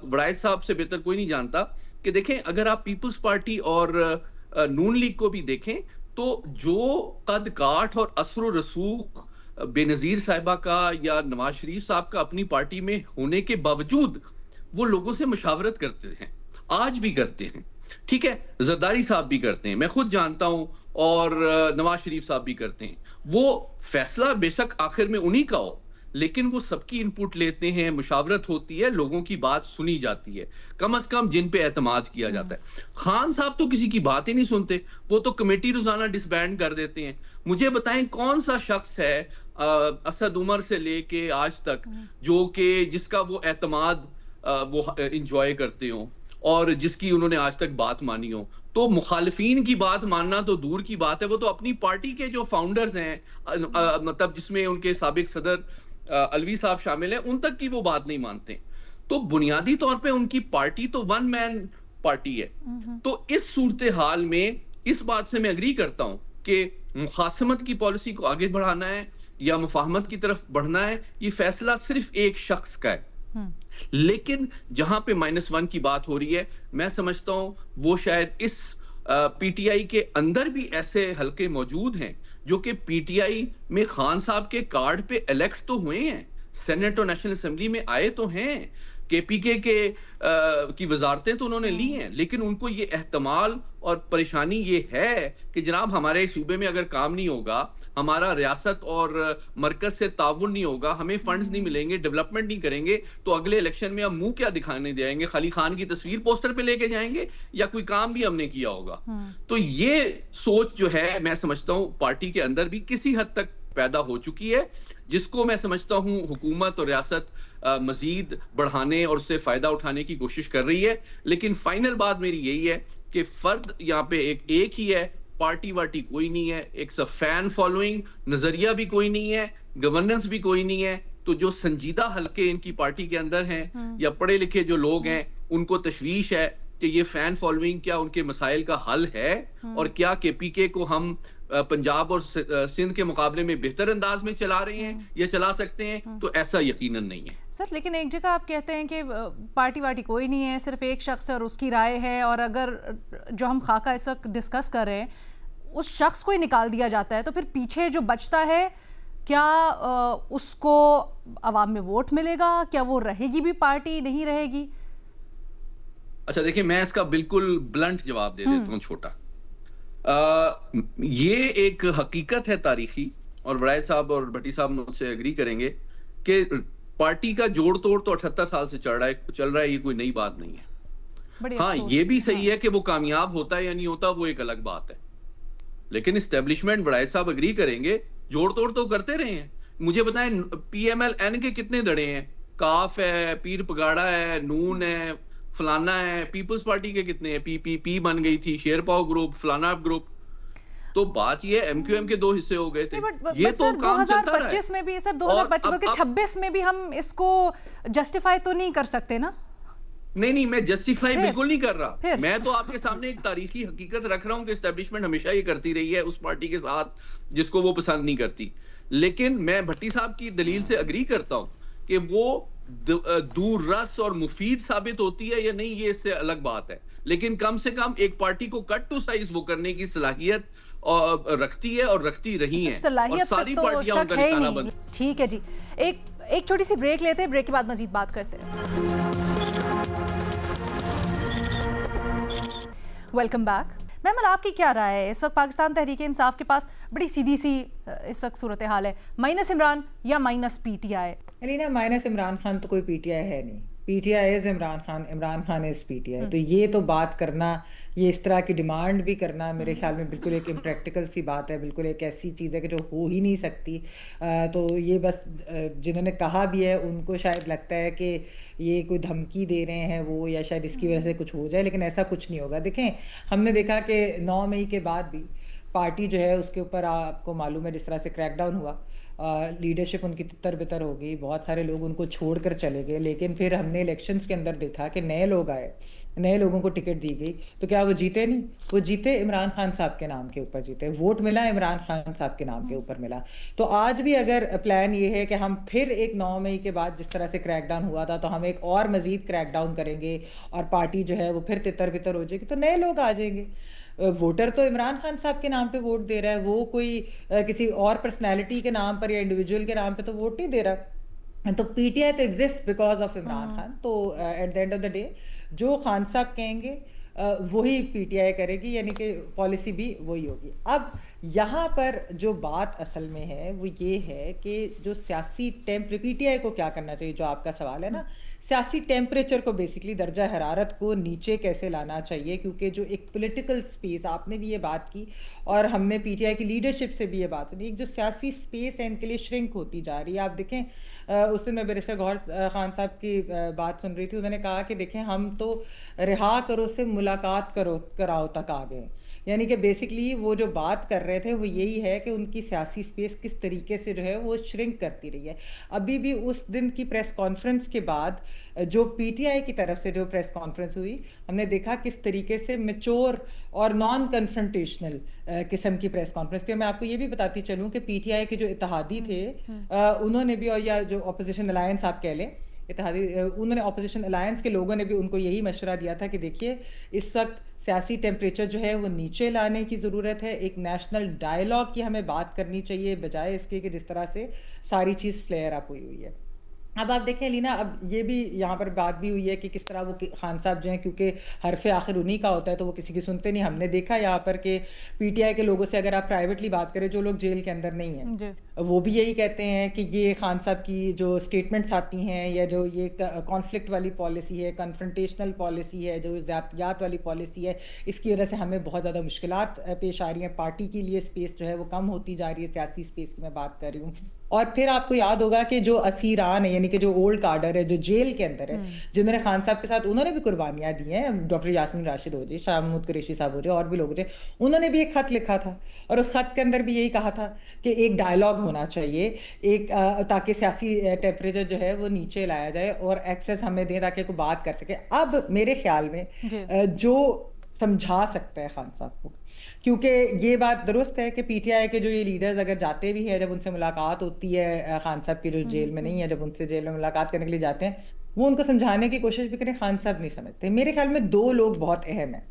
वड़ायत साहब से बेहतर कोई नहीं जानता कि देखें, अगर आप पीपल्स पार्टी और नून लीग को भी देखें तो जो कद काठ और असर रसूख बेनजीर साहिबा का या नवाज शरीफ साहब का अपनी पार्टी में होने के बावजूद वो लोगों से मुशावरत करते हैं, आज भी करते हैं। ठीक है, जरदारी साहब भी करते हैं, मैं खुद जानता हूं, और नवाज शरीफ साहब भी करते हैं। वो फैसला बेशक आखिर में उन्हीं का हो, लेकिन वो सबकी इनपुट लेते हैं, मुशावरत होती है, लोगों की बात सुनी जाती है, कम से कम जिन पे एतमाद किया जाता है। खान साहब तो किसी की बात ही नहीं सुनते, वो तो कमेटी रोजाना डिसबैंड कर देते हैं। मुझे बताएं कौन सा शख्स है असद उमर से लेके आज तक जो कि जिसका वो एतमाद वो इंजॉय करते हो और जिसकी उन्होंने आज तक बात मानी हो। तो मुखालिफिन की बात मानना तो दूर की बात है, वो तो अपनी पार्टी के जो फाउंडर्स हैं, मतलब जिसमें उनके साबिक सदर अलवी साहब शामिल हैं, उन तक की वो बात नहीं मानते। तो बुनियादी तौर पे उनकी पार्टी तो वन मैन पार्टी है। तो इस सूरत हाल में इस बात से मैं एग्री करता हूं कि मुखासमत की पॉलिसी को आगे बढ़ाना है या मुफाहमत की तरफ बढ़ना है, ये फैसला सिर्फ एक शख्स का है। लेकिन जहां पे -1 की बात हो रही है, मैं समझता हूं वो शायद इस PTI के अंदर भी ऐसे हलके मौजूद हैं जो कि PTI में खान साहब के कार्ड पे इलेक्ट तो हुए हैं, सेनेट और नेशनल असेंबली में आए तो हैं, KPK की वजारतें तो उन्होंने ली हैं, लेकिन उनको ये एहतमाल और परेशानी ये है कि जनाब हमारे सूबे में अगर काम नहीं होगा, हमारा रियासत और मरकज से ताउन नहीं होगा, हमें फंड्स नहीं मिलेंगे, डेवलपमेंट नहीं करेंगे, तो अगले इलेक्शन में हम मुंह क्या दिखाने जाएंगे? खाली खान की तस्वीर पोस्टर पे लेके जाएंगे या कोई काम भी हमने किया होगा? तो ये सोच जो है, मैं समझता हूँ पार्टी के अंदर भी किसी हद तक पैदा हो चुकी है, जिसको मैं समझता हूँ हुकूमत और रियासत मजीद बढ़ाने और उससे फायदा उठाने की कोशिश कर रही है। लेकिन फाइनल बात मेरी यही है कि फर्द यहाँ पे एक ही है, पार्टी वार्टी कोई नहीं है, एक फैन फॉलोइंग, नजरिया भी कोई नहीं है, गवर्नेंस भी कोई नहीं है। तो जो संजीदा हलके इनकी पार्टी के अंदर हैं या पढ़े लिखे जो लोग हैं, उनको तशवीश है कि ये फैन फॉलोइंग क्या उनके मसाइल का हल है और क्या केपीके को हम पंजाब और सिंध के मुकाबले में बेहतर अंदाज में चला रहे हैं या चला सकते हैं, तो ऐसा यकीनन नहीं है सर। लेकिन एक जगह आप कहते हैं कि पार्टी वार्टी कोई नहीं है, सिर्फ एक शख्स और उसकी राय है, और अगर जो हम खाका इस वक्त डिस्कस कर रहे हैं उस शख्स को ही निकाल दिया जाता है, तो फिर पीछे जो बचता है क्या उसको अवाम में वोट मिलेगा? क्या वो रहेगी भी पार्टी, नहीं रहेगी? अच्छा देखिए, मैं इसका बिल्कुल ब्लंट जवाब दे देता हूँ, छोटा। ये एक हकीकत है तारीखी, और बड़ाई साहब और भट्टी साहब मुझसे एग्री करेंगे कि पार्टी का जोड़ तोड़ तो 78 साल से चल रहा है, ये कोई नई बात नहीं है। हाँ, ये भी सही है कि वो कामयाब होता है या नहीं होता, वो एक अलग बात है। लेकिन इस्टेब्लिशमेंट, बड़ाई साहब एग्री करेंगे, जोड़ तोड़ तो करते रहे हैं। मुझे बताएं, PMLN के कितने दड़े हैं? काफ है, पीर पगाड़ा है, नून है, फलाना है। पीपल्स पार्टी के कितने हैं? PPP बन गई थी, शेरपाओ ग्रुप, फलाना ग्रुप। तो बात ये MQM के 2 हिस्से हो गए थे। ये तो काम चलता रहा है। 2025 में भी सर, 2026 में भी हम इसको जस्टिफाई तो नहीं कर सकते ना? नहीं, मैं जस्टिफाई बिल्कुल नहीं कर रहा। मैं तो आपके सामने एक तारीखी हकीकत रख रहा हूं कि एस्टेब्लिशमेंट हमेशा ये करती रही है उस पार्टी के साथ जिसको वो पसंद नहीं करती। लेकिन मैं भट्टी साहब की दलील से अग्री करता हूं कि वो दूर रस और मुफीद साबित होती है या नहीं, ये इससे अलग बात है। लेकिन कम से कम एक पार्टी को कट टू साइज वो करने की सलाहियत रखती है और रखती रही है, और सारी पार्टियां उनका निशाना बन। ठीक है जी, एक छोटी सी ब्रेक लेते हैं, ब्रेक के बाद मजीद बात करते हैं। Welcome back. मैम, आपकी क्या राय है? इस वक्त पाकिस्तान तहरीक इंसाफ के पास बड़ी सीधी सी इस वक्त सूरत हाल है, माइनस इमरान या minus PTI? Alina, minus Imran Khan तो कोई PTI है नहीं। PTI is Imran Khan, Imran Khan is PTI। तो ये तो बात करना, ये इस तरह की डिमांड भी करना मेरे ख्याल में बिल्कुल एक इम्प्रैक्टिकल सी बात है, बिल्कुल एक ऐसी चीज़ है कि जो हो ही नहीं सकती। तो ये बस जिन्होंने कहा भी है उनको शायद लगता है कि ये कोई धमकी दे रहे हैं वो, या शायद इसकी वजह से कुछ हो जाए, लेकिन ऐसा कुछ नहीं होगा। देखें, हमने देखा कि 9 मई के बाद भी पार्टी जो है उसके ऊपर आपको मालूम है जिस तरह से क्रैकडाउन हुआ, लीडरशिप उनकी तितर बितर हो गई, बहुत सारे लोग उनको छोड़कर चले गए। लेकिन फिर हमने इलेक्शंस के अंदर देखा कि नए लोग आए, नए लोगों को टिकट दी गई, तो क्या वो जीते नहीं? वो जीते इमरान खान साहब के नाम के ऊपर जीते, वोट मिला इमरान खान साहब के नाम के ऊपर मिला। तो आज भी अगर प्लान ये है कि हम फिर एक 9 मई के बाद जिस तरह से क्रैकडाउन हुआ था, तो हम एक और मजीद क्रैकडाउन करेंगे और पार्टी जो है वो फिर तितर बितर हो जाएगी, तो नए लोग आ जाएंगे। वोटर तो इमरान खान साहब के नाम पे वोट दे रहा है, वो कोई किसी और पर्सनैलिटी के नाम पर या इंडिविजुअल के नाम पे तो वोट नहीं दे रहा। तो PTI तो exist because of Imran Khan. तो at the end of the day जो खान साहब कहेंगे वही PTI करेगी, यानी कि पॉलिसी भी वही होगी। अब यहाँ पर जो बात असल में है वो ये है कि जो सियासी PTI को क्या करना चाहिए, जो आपका सवाल है ना, सियासी टेम्परेचर को बेसिकली दर्जा हरारत को नीचे कैसे लाना चाहिए, क्योंकि जो एक पॉलिटिकल स्पेस, आपने भी ये बात की और हमने PTI की लीडरशिप से भी ये बात सुनी, एक जो सियासी स्पेस है इनके लिए श्रिंक होती जा रही है। आप देखें, उस दिन मैं बैरिस्टर गौहर खान साहब की बात सुन रही थी, उन्होंने कहा कि देखें हम तो रिहा करो से मुलाकात कराओ तक आ गए। यानी कि बेसिकली वो जो बात कर रहे थे वो यही है कि उनकी सियासी स्पेस किस तरीके से जो है वो श्रिंक करती रही है। अभी भी उस दिन की प्रेस कॉन्फ्रेंस के बाद जो PTI की तरफ से जो प्रेस कॉन्फ्रेंस हुई, हमने देखा किस तरीके से मैच्योर और नॉन कन्फ्रंटेशनल किस्म की प्रेस कॉन्फ्रेंस थी। मैं आपको ये भी बताती चलूँ कि PTI के जो इत्तेहादी थे उन्होंने भी, और या जो अपोजिशन अलायंस आप कह लें, उन्होंने अपोजिशन अलायंस के लोगों ने भी उनको यही मशवरा दिया था कि देखिए इस वक्त सियासी टेम्परेचर जो है वो नीचे लाने की ज़रूरत है, एक नेशनल डायलॉग की हमें बात करनी चाहिए, बजाय इसके कि जिस तरह से सारी चीज़ फ्लेयर अप हुई है। अब आप देखें लीना, अब ये भी यहाँ पर बात भी हुई है कि किस तरह वो खान साहब जो हैं, क्योंकि हरफ आखिर उन्हीं का होता है तो वो किसी की सुनते नहीं। हमने देखा यहाँ पर कि PTI के लोगों से अगर आप प्राइवेटली बात करें, जो लोग जेल के अंदर नहीं हैं, वो भी यही कहते हैं कि ये खान साहब की जो स्टेटमेंट्स आती हैं या जो ये कॉन्फ्लिक्ट वाली पॉलिसी है, कन्फ्रंटेशनल पॉलिसी है, जो ज़ातियात वाली पॉलिसी है, इसकी वजह से हमें बहुत ज़्यादा मुश्किलात पेश आ रही हैं। पार्टी के लिए स्पेस जो है वो कम होती जा रही है, सियासी स्पेस की मैं बात कर रही हूँ। और फिर आपको याद होगा कि जो असीरान है, यानी कि जो ओल्ड कार्डर है, जो जेल के अंदर है, जिन्होंने खान साहब के साथ उन्होंने भी कुर्बानियां दी हैं, डॉक्टर यास्मीन राशिद हो जी, शाह महमूद कुरैशी साहब हो जी, और भी लोग थे, उन्होंने भी एक खत लिखा था और उस खत के अंदर भी यही कहा था कि एक डायलॉग होना चाहिए, एक ताकि सियासी टेम्परेचर जो है वो नीचे लाया जाए और एक्सेस हमें दें ताकि कोई बात कर सके। अब मेरे ख्याल में जो समझा सकता है खान साहब को, क्योंकि ये बात दुरुस्त है कि पीटीआई के जो ये लीडर्स अगर जाते भी हैं, जब उनसे मुलाकात होती है खान साहब की जो जेल में नहीं है, जब उनसे जेल में मुलाकात करने के लिए जाते हैं, वो उनको समझाने की कोशिश भी करें, खान साहब नहीं समझते। मेरे ख्याल में दो लोग बहुत अहम हैं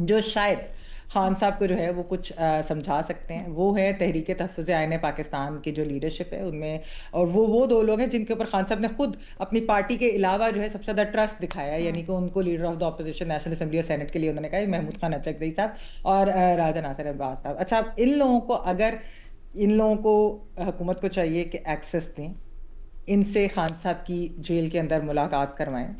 जो शायद खान साहब को जो है वो कुछ समझा सकते हैं, वो है तहरीक तहफ़्फ़ुज़ आईन पाकिस्तान की जो लीडरशिप है उनमें, और वो दो लोग हैं जिनके ऊपर खान साहब ने खुद अपनी पार्टी के अलावा जो है सबसे ज़्यादा ट्रस्ट दिखाया है, यानी कि उनको leader of the opposition national assembly और सेनेट के लिए उन्होंने कहा महमूद खान अचकज़ई साहब और राजा नासिर अब्बास साहब। अच्छा, इन लोगों को हुकूमत को चाहिए कि एक्सेस दें, इनसे खान साहब की जेल के अंदर मुलाकात करवाएं,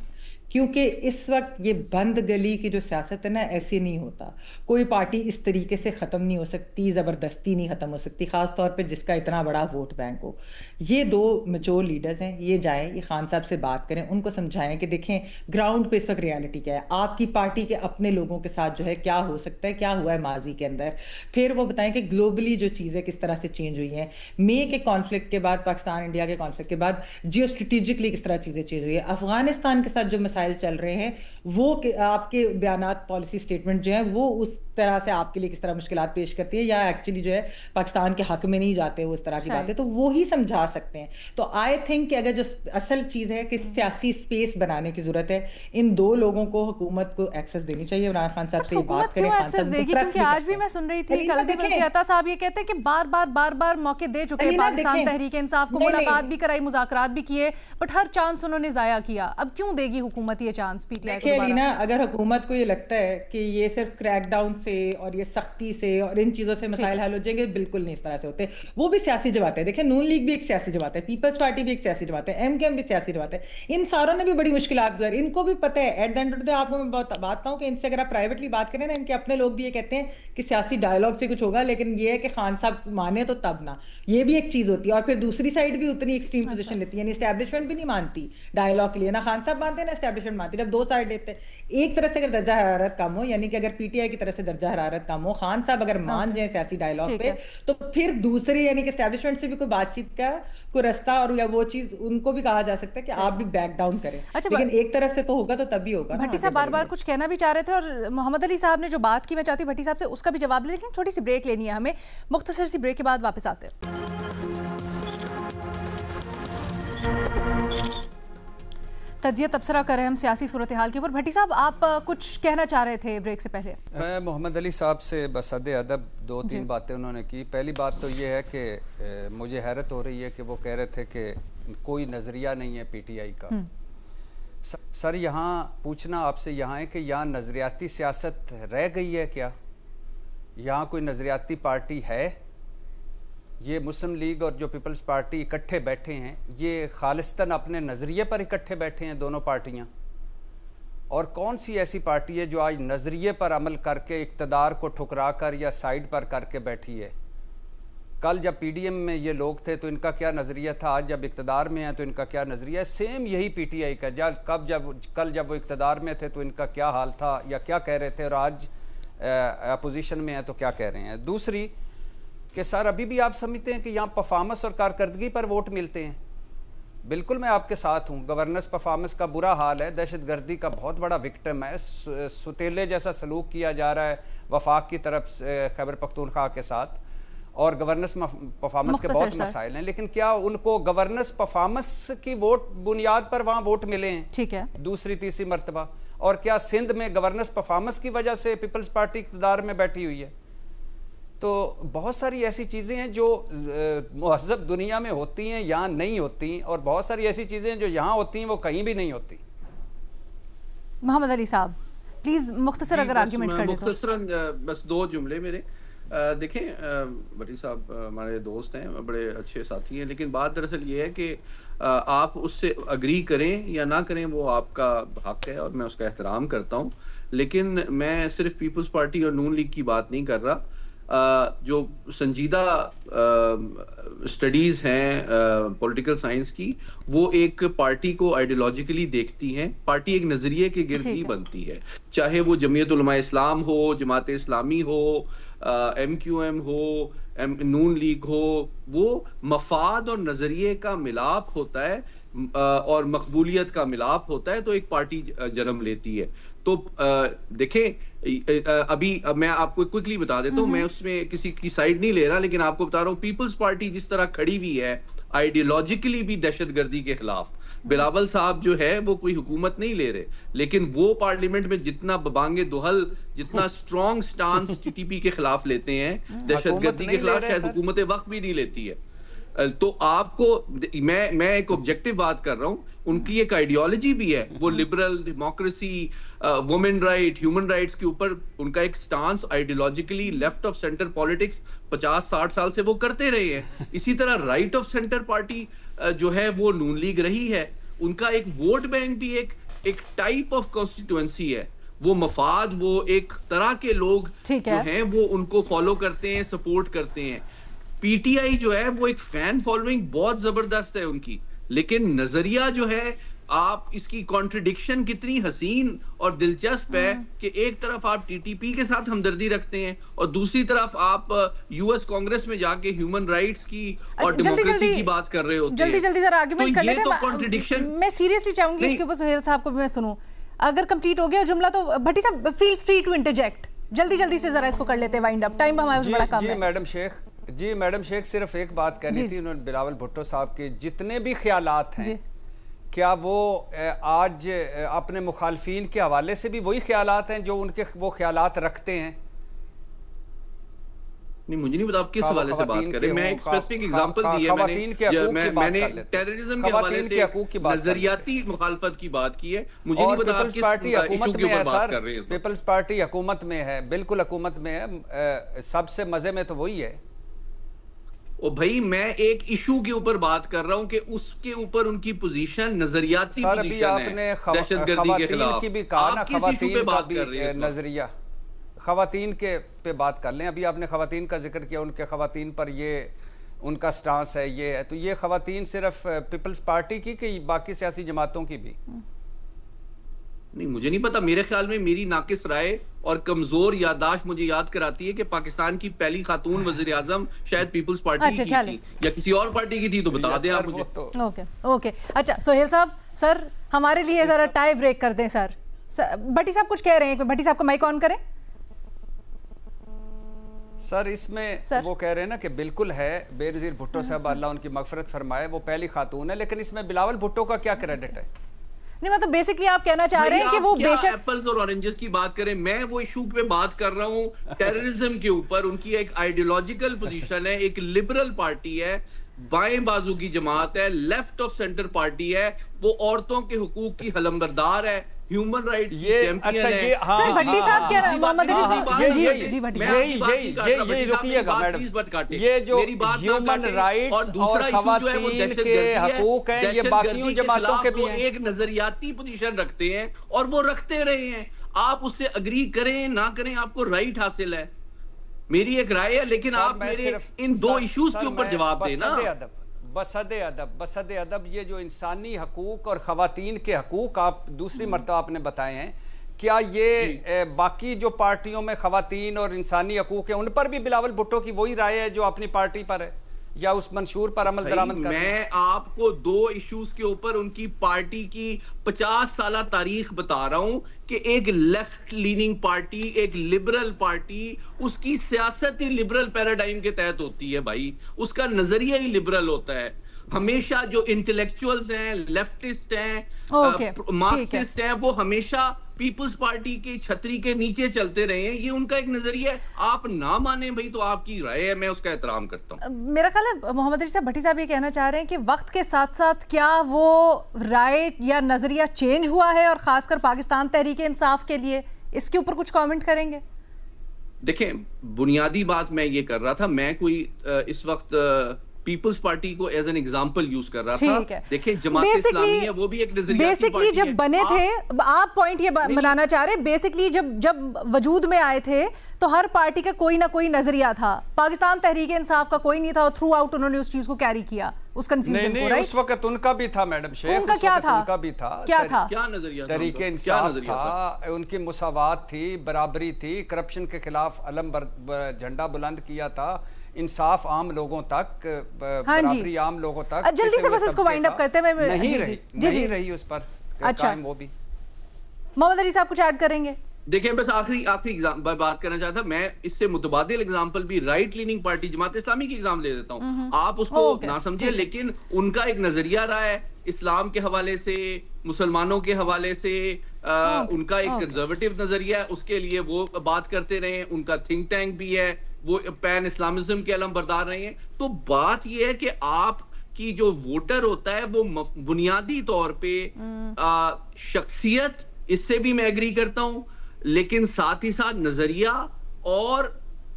क्योंकि इस वक्त ये बंद गली की जो सियासत है ना, ऐसे नहीं होता। कोई पार्टी इस तरीके से ख़त्म नहीं हो सकती, ज़बरदस्ती नहीं ख़त्म हो सकती, ख़ास तौर पे जिसका इतना बड़ा वोट बैंक हो। ये दो मैच्योर लीडर्स हैं, ये जाएं, ये खान साहब से बात करें, उनको समझाएं कि देखें ग्राउंड पे इस वक्त रियलिटी क्या है, आपकी पार्टी के अपने लोगों के साथ जो है क्या हो सकता है, क्या हुआ है माजी के अंदर। फिर वो बताएं कि ग्लोबली जो चीज़ें किस तरह से चेंज हुई हैं, मे के कॉन्फ्लिक्ट के बाद, पाकिस्तान इंडिया के कॉन्फ्लिक्ट के बाद जियो स्ट्रेटिजिकली किस तरह चीज़ें चेंज हुई है, अफगानिस्तान के साथ जो मसाइल चल रहे हैं वो आपके बयानात, पॉलिसी स्टेटमेंट जो है वो उस तरह से आपके लिए किस तरह मुश्किलात पेश करती है, या एक्चुअली जो है पाकिस्तान के हक में नहीं जाते वो इस तरह की बातें, तो वो ही समझा सकते हैं। तो आई थिंक कि अगर जो असल चीज़ है कि सियासी स्पेस बनाने की जरूरत है, इन दो लोगों को हुकूमत को एक्सेस देनी चाहिए। इमरान खान साहब से बात करें, एक्सेस देगी, क्योंकि आज भी मैं सुन रही थी कलबी साहब ये कहते हैं कि बार बार मौके दे चुके हैं पाकिस्तान तहरीक इंसाफ को, मुलाकात भी कराई, मुज़ाकरात भी किए, बट हर चांस उन्होंने जाया किया। अब क्यों देगी हुकूमत ये चांस पीटीआई को? देखिए लीना, अगर हुकूमत को ये लगता है कि ये सिर्फ क्रैकडाउन से और ये सख्ती से और इन चीज़ों से मसाइल हल हो जाएंगे, बिल्कुल नहीं इस तरह से होते। वो भी सियासी जमात है, देखिए नून लीग भी एक सियासी जमात है, पीपल्स पार्टी भी एक सियासी जमात है, एमकेएम भी सियासी जमात है, इन सारों ने भी बड़ी मुश्किलात गुजारी, इनको भी पता है। Eight the end of the day आपको मैं बताता हूँ कि इनसे अगर आप प्राइवेटली बात करें ना, इनके अपने लोग भी ये कहते हैं कि सियासी डायलॉग से कुछ होगा, लेकिन ये है कि खान साहब माने तो तब ना, ये भी एक चीज़ होती है। और फिर दूसरी साइड भी उतनी एक्सट्रीम पोजीशन लेती है, यानी एस्टैब्लिशमेंट भी नहीं मानती डायलॉग के लिए, ना खान साहब मानते हैं ना एस्टैब्लिशमेंट मानती। जब दो साइड लेते हैं, एक तरह से अगर दर्जा हरारत कम हो, यानी कि अगर पीटीआई की तरफ से दर्जा हरारत कम हो, खान साहब अगर मान जाए सियासी डायलॉग पे, तो फिर दूसरी यानी कि एस्टैब्लिशमेंट से भी कोई बातचीत का कोई रास्ता और या वो चीज उनको भी कहा जा सकता है कि आप भी बैक डाउन करें। अच्छा, लेकिन एक तरफ से तो होगा तो तभी होगा। भट्टी साहब बार बार कुछ कहना भी चाह रहे थे और मोहम्मद अली साहब ने जो बात की, मैं चाहती हूँ भट्टी साहब से उसका भी जवाब ले, लेकिन थोड़ी सी ब्रेक लेनी है हमें, मुख्तसर सी ब्रेक के बाद वापस आते हैं। तजिया तबसरा कर रहे हैं हम सियासी सूरत हाल के ऊपर। भट्टी साहब आप कुछ कहना चाह रहे थे ब्रेक से पहले। मैं मोहम्मद अली साहब से बसद अदब दो तीन बातें उन्होंने की। पहली बात तो ये है कि मुझे हैरत हो रही है कि वो कह रहे थे कि कोई नज़रिया नहीं है पीटीआई का। सर यहाँ पूछना आपसे यहाँ है कि यहाँ नज़रियाती सियासत रह गई है क्या? यहाँ कोई नज़रियाती पार्टी है? ये मुस्लिम लीग और जो पीपल्स पार्टी इकट्ठे बैठे हैं, ये खालिस्तन अपने नज़रिए पर इकट्ठे बैठे हैं दोनों पार्टियां? और कौन सी ऐसी पार्टी है जो आज नज़रिए पर अमल करके इक़्तिदार को ठुकरा कर या साइड पर करके बैठी है? कल जब पीडीएम में ये लोग थे तो इनका क्या नज़रिया था, आज जब इक़्तिदार में हैं तो इनका क्या नज़रिया है? सेम यही पीटीआई का कल जब वो इक़्तिदार में थे तो इनका क्या हाल था या क्या कह रहे थे, और आज अपोजिशन में हैं तो क्या कह रहे हैं। दूसरी कि सर अभी भी आप समझते हैं कि यहाँ परफॉर्मेंस और कारकर्दगी पर वोट मिलते हैं? बिल्कुल मैं आपके साथ हूँ। गवर्नेंस परफॉर्मेंस का बुरा हाल है, दहशतगर्दी का बहुत बड़ा विक्टिम है, सुतेले जैसा सलूक किया जा रहा है वफाक की तरफ से खैबर पख्तूनख्वा के साथ, और गवर्नेंस परफॉर्मेंस के बहुत मसाइल हैं। लेकिन क्या उनको गवर्नेंस परफॉर्मेंस की वोट बुनियाद पर वहाँ वोट मिले हैं? ठीक है, दूसरी तीसरी मरतबा। और क्या सिंध में गवर्नेंस परफॉर्मेंस की वजह से पीपल्स पार्टी इक़्तिदार में बैठी हुई है? तो बहुत सारी ऐसी चीज़ें हैं जो मुहज़्ज़ब दुनिया में होती हैं, यहाँ नहीं होती, और बहुत सारी ऐसी चीज़ें जो यहाँ होती हैं वो कहीं भी नहीं होती। मोहम्मद अली साहब प्लीज़ मुख्तसर अगर आर्गुमेंट कर दें तो। मुख्तसरन बस दो जुमले मेरे। देखें भट्टी साहब हमारे दोस्त हैं, बड़े अच्छे साथी हैं, लेकिन बात दरअसल ये है कि आप उससे अग्री करें या ना करें वो आपका हक है और मैं उसका एहतराम करता हूँ, लेकिन मैं सिर्फ पीपल्स पार्टी और नून लीग की बात नहीं कर रहा। जो संजीदा स्टडीज हैं पॉलिटिकल साइंस की, वो एक पार्टी को आइडियोलॉजिकली देखती हैं, पार्टी एक नजरिए के गिर्द ही बनती है, चाहे वो जमीयत उलमा इस्लाम हो, जमात इस्लामी हो, MQM हो, नून लीग हो, वो मफाद और नजरिए का मिलाप होता है और मकबूलियत का मिलाप होता है, तो एक पार्टी जन्म लेती है। तो देखें अभी मैं आपको क्विकली बता देता हूँ, मैं उसमें किसी की साइड नहीं ले रहा, लेकिन आपको बता रहा हूँ पीपल्स पार्टी जिस तरह खड़ी हुई है आइडियोलॉजिकली भी दहशतगर्दी के खिलाफ। बिलावल साहब जो है वो कोई हुकूमत नहीं ले रहे, लेकिन वो पार्लियामेंट में जितना बबांगे दुहल, जितना स्ट्रॉन्ग स्टांस TTP के खिलाफ लेते हैं, दहशतगर्दी के खिलाफ, शायद हुकूमत वक्त भी नहीं लेती है। तो आपको मैं एक ऑब्जेक्टिव बात कर रहा हूं, उनकी एक आइडियोलॉजी भी है, वो liberal democracy, women right, human rights के ऊपर उनका एक stance ideologically left of centre politics 50-60 साल से वो करते रहे हैं। इसी तरह राइट ऑफ सेंटर पार्टी जो है वो नून लीग रही है, उनका एक वोट बैंक भी एक टाइप ऑफ कॉन्स्टिट्यूएंसी है, वो मफाद, वो एक तरह के लोग जो हैं वो उनको फॉलो करते हैं, सपोर्ट करते हैं। PTI जो है वो एक फैन फॉलोइंग बहुत जबरदस्त है उनकी, लेकिन नजरिया जो है, आप इसकी कॉन्ट्रडिक्शन कितनी हसीन और दिलचस्प है कि एक तरफ आप TTP के साथ हमदर्दी रखते हैं और दूसरी तरफ आप US कांग्रेस में जाके ह्यूमन राइट्स की और डेमोक्रेसी की बात कर रहे होते हैं। जल्दी जरा आर्गुमेंट कर लेते हैं। तो कॉन्ट्रडिक्शन मैं सीरियसली चाहूंगी इसके ऊपर सुहेल साहब को भी मैं सुनूं। अगर कंप्लीट हो गया जुमला तो भट्टी साहब फील फ्री टू इंटरजेक्ट, जल्दी से जरा इसको कर लेते हैं वाइंड अप, टाइम हमारे पास बड़ा कम है। जी मैडम शेख सिर्फ एक बात कहनी थी, उन्होंने बिलावल भुट्टो साहब के जितने भी ख्यालात हैं, क्या वो आज अपने मुखालफीन के हवाले से भी वही ख्यालात हैं जो उनके वो ख्यालात रखते हैं? नहीं, मुझे नहीं पता आप किस हवाले से बात कर रहे हैं। मैं एक स्पेसिफिक एग्जांपल दी है, मैंने टेररिज्म के हवाले से नजरियाती मुखालफत की बात की है। मुझे नहीं पता आप किस पार्टी हुकूमत में है सर, कर रहे हैं। पीपल्स पार्टी हुकूमत में है, बिल्कुल हुकूमत में है, सबसे मजे में तो वही है। ओ भाई, मैं एक इशू के ऊपर बात कर रहा हूं कि उसके ऊपर उनकी पोजीशन नजरियाती पोजीशन है दहशतगर्दी के खिलाफ। की भी कहा ना, खवातीन बात कर रही है, नजरिया खवातीन के पे बात कर लें। अभी आपने खवातीन का जिक्र किया, उनके खवातीन पर ये उनका स्टांस है, ये है, तो ये खवातीन सिर्फ पीपल्स पार्टी की कि बाकी सियासी जमातों की भी? नहीं, मुझे नहीं पता। मेरे ख्याल में मेरी नाकिस राय और कमजोर याददाश्त मुझे याद कराती है कि पाकिस्तान की पहली खातून वज़ीर आज़म शायद पीपल्स पार्टी की थी या किसी और पार्टी की थी, तो बता दें आप मुझे। ओके अच्छा सुहेल साहब, सर हमारे लिए जरा टाई ब्रेक कर दें। सर भट्टी साहब कुछ कह रहे हैं, भट्टी साहब का माइक ऑन करें। सर इसमें वो कह रहे हैं ना कि बिल्कुल है, बेनज़ीर भुट्टो साहब अल्लाह उनकी मगफरत फरमाए, वो पहली खातून है, लेकिन इसमें बिलावल भुट्टो का क्या क्रेडिट है? नहीं, मतलब बेसिकली आप कहना चाह रहे हैं कि वो बेशक एप्पल्स और ऑरेंजेस की बात करें, मैं वो इशू पे बात कर रहा हूं टेररिज्म के ऊपर। उनकी एक आइडियोलॉजिकल पोजीशन है, एक लिबरल पार्टी है, बाएं बाजू की जमात है, लेफ्ट ऑफ सेंटर पार्टी है, वो औरतों के हुकूक की हलमबरदार है, ह्यूमन राइट्स की चैंपियन है। सर भट्टी साहब कह रहे हैं, मोहम्मद अली साहब जी भट्टी साहब ये रुकिएगा मैडम, ये जो ह्यूमन राइट्स और खवातीन के हकूक हैं, ये बाकियों जमातों के भी हैं। एक नजरियाती पोजीशन रखते हैं और वो रखते रहे हैं, आप उससे अग्री करें ना करें, आपको राइट हासिल है। मेरी एक राय है, लेकिन आप मेरे इन दो इश्यूज के ऊपर जवाब देना। बसद अदब ये जो इंसानी हकूक और खवातीन के हकूक आप दूसरी मरतबा आपने बताए हैं, क्या ये बाकी जो पार्टियों में खवातीन और इंसानी हकूक है उन पर भी बिलावल भुट्टो की वही राय है जो अपनी पार्टी पर है, या उस मंशूर पर अमल दरामद कर? मैं आपको दो इश्यूज के ऊपर उनकी पार्टी की 50 साल तारीख बता रहा हूं कि एक लेफ्ट लीनिंग पार्टी, एक लिबरल पार्टी, उसकी सियासत ही लिबरल पैराडाइम के तहत होती है भाई, उसका नजरिया ही लिबरल होता है। हमेशा जो इंटेलेक्चुअल्स हैं, लेफ्टिस्ट हैं, मार्क्सिस्ट हैं, वो हमेशा पीपल्स पार्टी की छतरी के नीचे चलते रहे हैं, ये उनका एक नजरिया है। आप ना माने भाई तो आपकी राय है, मैं उसका एहतराम करता हूं। मेरा ख्याल है मोहम्मद अली साहब, भट्टी साहब ये कहना चाह रहे हैं कि वक्त के साथ साथ क्या वो राय या नजरिया चेंज हुआ है, और खासकर पाकिस्तान तहरीक इंसाफ के लिए, इसके ऊपर कुछ कमेंट करेंगे? देखें, बुनियादी बात मैं ये कर रहा था, मैं कोई इस वक्त पीपल्स पार्टी को एज एन एग्जांपल यूज कर रहा था। है। देखिए जमात इस्लामी है, वो भी एक नजरिया बेसिकली जब बने थे, आप पॉइंट ये बनाना चाह रहे, बेसिकली जब वजूद में आए थे तो हर पार्टी का कोई ना कोई नजरिया था, पाकिस्तान तहरीक इंसाफ का कोई नहीं था, और थ्रू आउट उन्होंने उस चीज को कैरी किया, उस कंफ्यूजन को, राइट? उस वक्त उनका भी था मैडम शेख, उनका क्या था? उनका भी था, क्या नजरिया? तहरीक इंसाफ था, उनकी मुसावात थी, बराबरी थी, करप्शन के खिलाफ अलम झंडा बुलंद किया था, इंसाफ आम लोगों तक, बराबरी आम लोगों तक। जल्दी से बस इसको वाइंड अप करते हैं, नहीं रही उस पर अच्छा वो भी। मोहम्मद अली साहब कुछ ऐड करेंगे? देखिए बस आखिरी बात करना चाहता, मैं इससे मुतबादिल एग्जांपल भी right leaning party Jamaat Islami की एग्जाम ले देता हूं, आप उसको ना समझिए, लेकिन उनका एक नजरिया रहा है इस्लाम के हवाले से, मुसलमानों के हवाले से, उनका एक कंजर्वेटिव नजरिया है, उसके लिए वो बात करते रहे, उनका थिंक टैंक भी है, वो पैन इस्लामिज्म के अलम बरदार रहे हैं। तो बात यह है कि आप की जो वोटर होता है वो बुनियादी तौर पे शख्सियत, इससे भी मैं एग्री करता हूं, लेकिन साथ ही साथ नजरिया और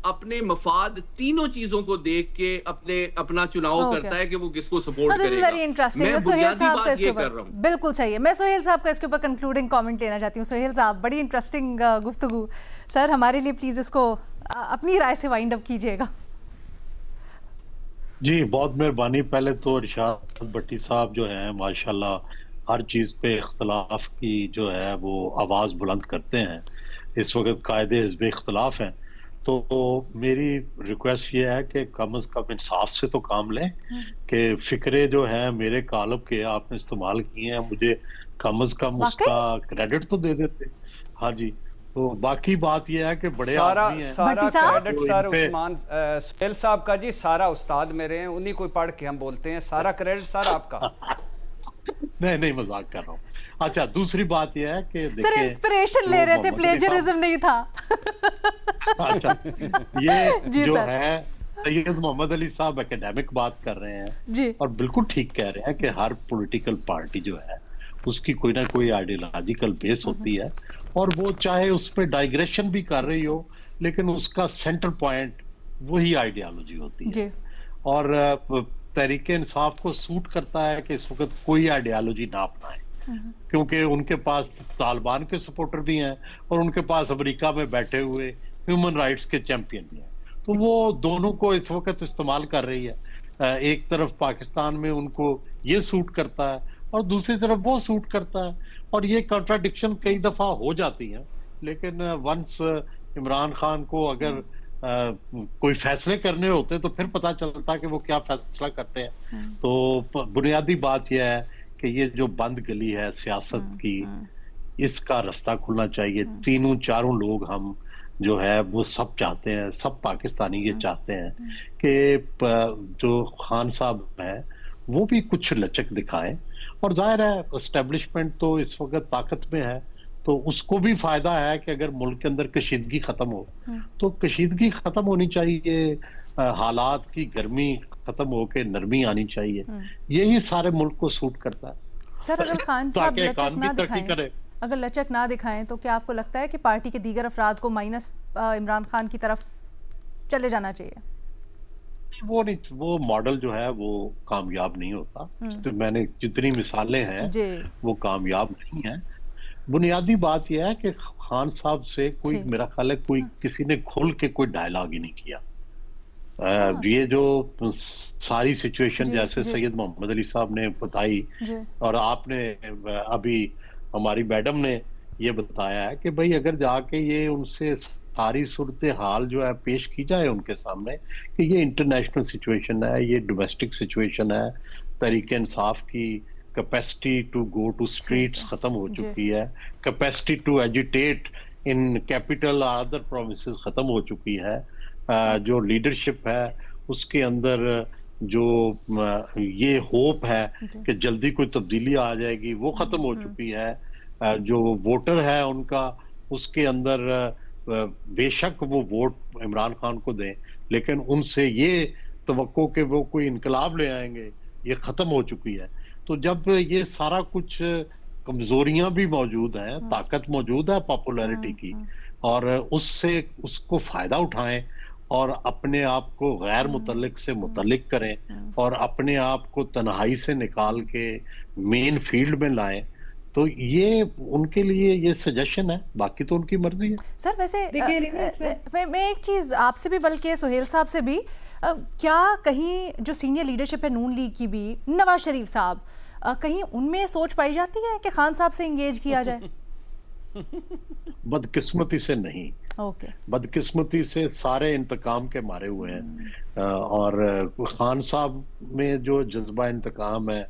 अपने मफाद, तीनों चीजों को देख के अपना चुनाव करता है कि वो किसको सपोर्ट करेगा। मैं बुनियादी बात ये कर रहा हूं। बिल्कुल सही है। मैं सोहेल साहब का इसके ऊपर कंक्लूडिंग कमेंट लेना चाहती हूँ। सोहेल साहब, बड़ी इंटरेस्टिंग गुफ्तगू, सर हमारे लिए प्लीज इसको अपनी राय से वाइंड अप कीजिएगा। जी बहुत मेहरबानी। पहले तो इरशाद भट्टी साहब जो हैं माशाल्लाह हर चीज़ पे इख्तलाफ की जो है वो आवाज़ बुलंद करते हैं। इस वक्त कायदे हिज़्ब इख्तलाफ हैं, तो मेरी रिक्वेस्ट ये है कि कम अज़ कम इंसाफ से तो काम लें कि फ़िक्रे जो है मेरे कालब के आपने इस्तेमाल किए हैं, मुझे कम अज़ कम उसका क्रेडिट तो दे देते। हाँ जी, तो बाकी बात यह है कि बड़े सारा क्रेडिट सर उस्मान सुहेल साहब का जी, सारा उस्ताद मेरे हैं, उन्हीं को पढ़ के हम बोलते हैं, सारा क्रेडिट सर आपका। नहीं मजाक कर रहा हूँ। अच्छा, दूसरी बात यह है कि सर इंस्पिरेशन ले रहे थे, प्लेजरिज्म नहीं था। अच्छा, ये जो है सैयद मोहम्मद अली साहब एकेडमिक बात कर रहे हैं जी, और बिल्कुल ठीक कह रहे हैं कि हर पॉलिटिकल पार्टी जो है उसकी कोई ना कोई आइडियोलॉजिकल बेस होती है, और वो चाहे उस पर डाइग्रेशन भी कर रही हो, लेकिन उसका सेंटर पॉइंट वही आइडियोलॉजी होती है। और तहरीक इंसाफ को सूट करता है कि इस वक्त कोई आइडियोलॉजी ना अपनाए, क्योंकि उनके पास तालिबान के सपोर्टर भी हैं और उनके पास अमेरिका में बैठे हुए ह्यूमन राइट्स के चैंपियन भी हैं, तो वो दोनों को इस वक्त इस्तेमाल कर रही है। एक तरफ पाकिस्तान में उनको ये सूट करता है और दूसरी तरफ वो सूट करता है, और ये कॉन्ट्राडिक्शन कई दफा हो जाती है। लेकिन वंस इमरान खान को अगर कोई फैसले करने होते तो फिर पता चलता कि वो क्या फैसला करते हैं। तो बुनियादी बात यह है कि ये जो बंद गली है सियासत की, इसका रास्ता खुलना चाहिए। तीनों चारों लोग हम जो है वो सब चाहते हैं, सब पाकिस्तानी ये चाहते हैं कि जो खान साहब है वो भी कुछ लचक दिखाएं, और जाहिर है एस्टेब्लिशमेंट तो इस वक्त ताकत में है, तो उसको भी फायदा है कि अगर मुल्क के अंदर कशीदगी खत्म हो, तो कशीदगी खत्म होनी चाहिए, हालात की गर्मी खत्म होकर नरमी आनी चाहिए। यही सारे मुल्क को सूट करता है। सर अगर खान साहब अगर लचक ना दिखाएं तो क्या आपको लगता है कि पार्टी के दीगर अफराद को माइनस इमरान खान की तरफ चले जाना चाहिए? वो नहीं, वो मॉडल जो है वो कामयाब नहीं होता। तो मैंने जितनी मिसालें हैं वो कामयाब नहीं है। बुनियादी बात यह है कि खान साहब से कोई, मेरा ख्याल है कोई किसी ने खोल के कोई डायलॉग ही नहीं किया। ये जो सारी सिचुएशन जैसे सैयद मोहम्मद अली साहब ने बताई और आपने अभी हमारी मैडम ने ये बताया है कि भाई अगर जाके ये उनसे सारी सूरत हाल जो है पेश की जाए उनके सामने कि ये इंटरनेशनल सिचुएशन है, ये डोमेस्टिक सिचुएशन है, तहरीक इंसाफ की capacity to go to streets खत्म हो चुकी है, capacity to agitate in capital other provinces खत्म हो चुकी है, जो लीडरशिप है उसके अंदर जो ये होप है कि जल्दी कोई तब्दीली आ जाएगी वो खत्म हो चुकी है, जो वोटर है उनका उसके अंदर बेशक वो वोट इमरान खान को दें, लेकिन उनसे ये तवक्को कि वो कोई इनकलाब ले आएंगे ये खत्म हो चुकी है। तो जब ये सारा कुछ कमजोरियां भी मौजूद हैं, ताकत मौजूद है पॉपुलैरिटी की, और उससे उसको फायदा उठाएं और अपने आप को गैर मुतल्लिक से मुतल्लिक करें और अपने आप को तन्हाई से निकाल के मेन फील्ड में लाएं, तो ये उनके लिए ये सजेशन है, बाकी तो उनकी मर्जी है। सर वैसे मैं एक चीज आपसे भी, बल्कि सुहेल साहब से भी, क्या कहीं जो सीनियर लीडरशिप है नून लीग की भी, नवाज शरीफ साहब, कहीं उनमें सोच पाई जाती है कि खान साहब से इंगेज किया जाए? बदकिस्मती से नहीं। ओके। बदकिस्मती से सारे इंतकाम के मारे हुए हैं, और खान साहब में जो जज्बा इंतकाम है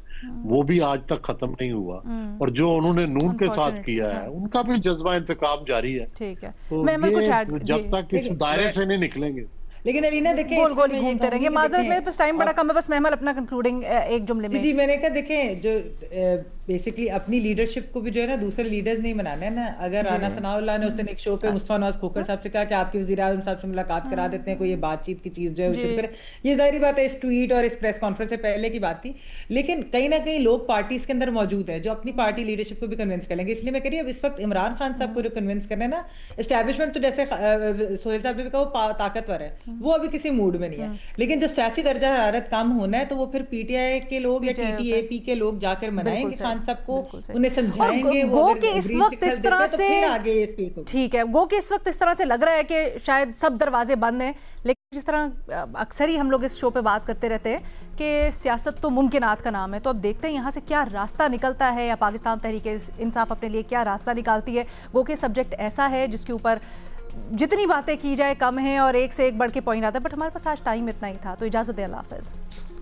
वो भी आज तक खत्म नहीं हुआ, और जो उन्होंने नून के साथ किया है उनका भी जज्बा इंतकाम जारी है। ठीक है, तो मैं कुछ जब तक इस दायरे से नहीं निकलेंगे, लेकिन अलीना देखिए गोल गोल घूमते रहेंगे। माजरत में बस टाइम बड़ा कम है, बस महमल अपना कंक्लूडिंग एक जुमले में। जी मैंने कहा देखें, जो बेसिकली अपनी लीडरशिप को भी जो है ना दूसरे लीडर्स नहीं बनाना है ना। अगर राना सनाउल्लाह ने उस दिन एक शो पे मुस्तफा नवाज खोखर साहब से कहा कि आपके वज़ीर आज़म साहब से मुलाकात करा देते हैं, कोई ये बातचीत की चीज़ जो है शुरू करें, ये जाहिर बात है इस ट्वीट और इस प्रेस कॉन्फ्रेंस से पहले की बात थी। लेकिन कहीं ना कहीं लोग पार्टीज के अंदर मौजूद है जो अपनी पार्टी लीडरशिप को भी कन्विंस कर लेंगे। इसलिए मैं कह रही हूँ अब इस वक्त इमरान खान साहब को जो कन्विंस करना है ना, एस्टैब्लिशमेंट तो जैसे सोहेल साहब ने भी कहा वो ताकतवर है, वो अभी किसी मूड में नहीं है, लेकिन जो सियासी दर्जा हरारत कम होना है तो वो फिर पीटीआई के लोग या टीटीएपी के लोग जाकर मनाएंगे खान साहब को, उन्हें समझाएंगे। गो के इस वक्त इस तरह से, ठीक है, गो के इस वक्त इस तरह से लग रहा है कि शायद सब दरवाजे बंद हैं, लेकिन जिस तरह अक्सर ही हम लोग इस शो पे बात करते रहते हैं कि सियासत तो मुमकिनात का नाम है, तो अब देखते हैं यहाँ से क्या रास्ता निकलता है, या पाकिस्तान तहरीक इंसाफ अपने लिए क्या रास्ता निकालती है। गो के सब्जेक्ट ऐसा है जिसके ऊपर जितनी बातें की जाए कम है और एक से एक बढ़ के पॉइंट आता है, बट हमारे पास आज टाइम इतना ही था, तो इजाज़त दें, अल्लाह हाफ़िज़।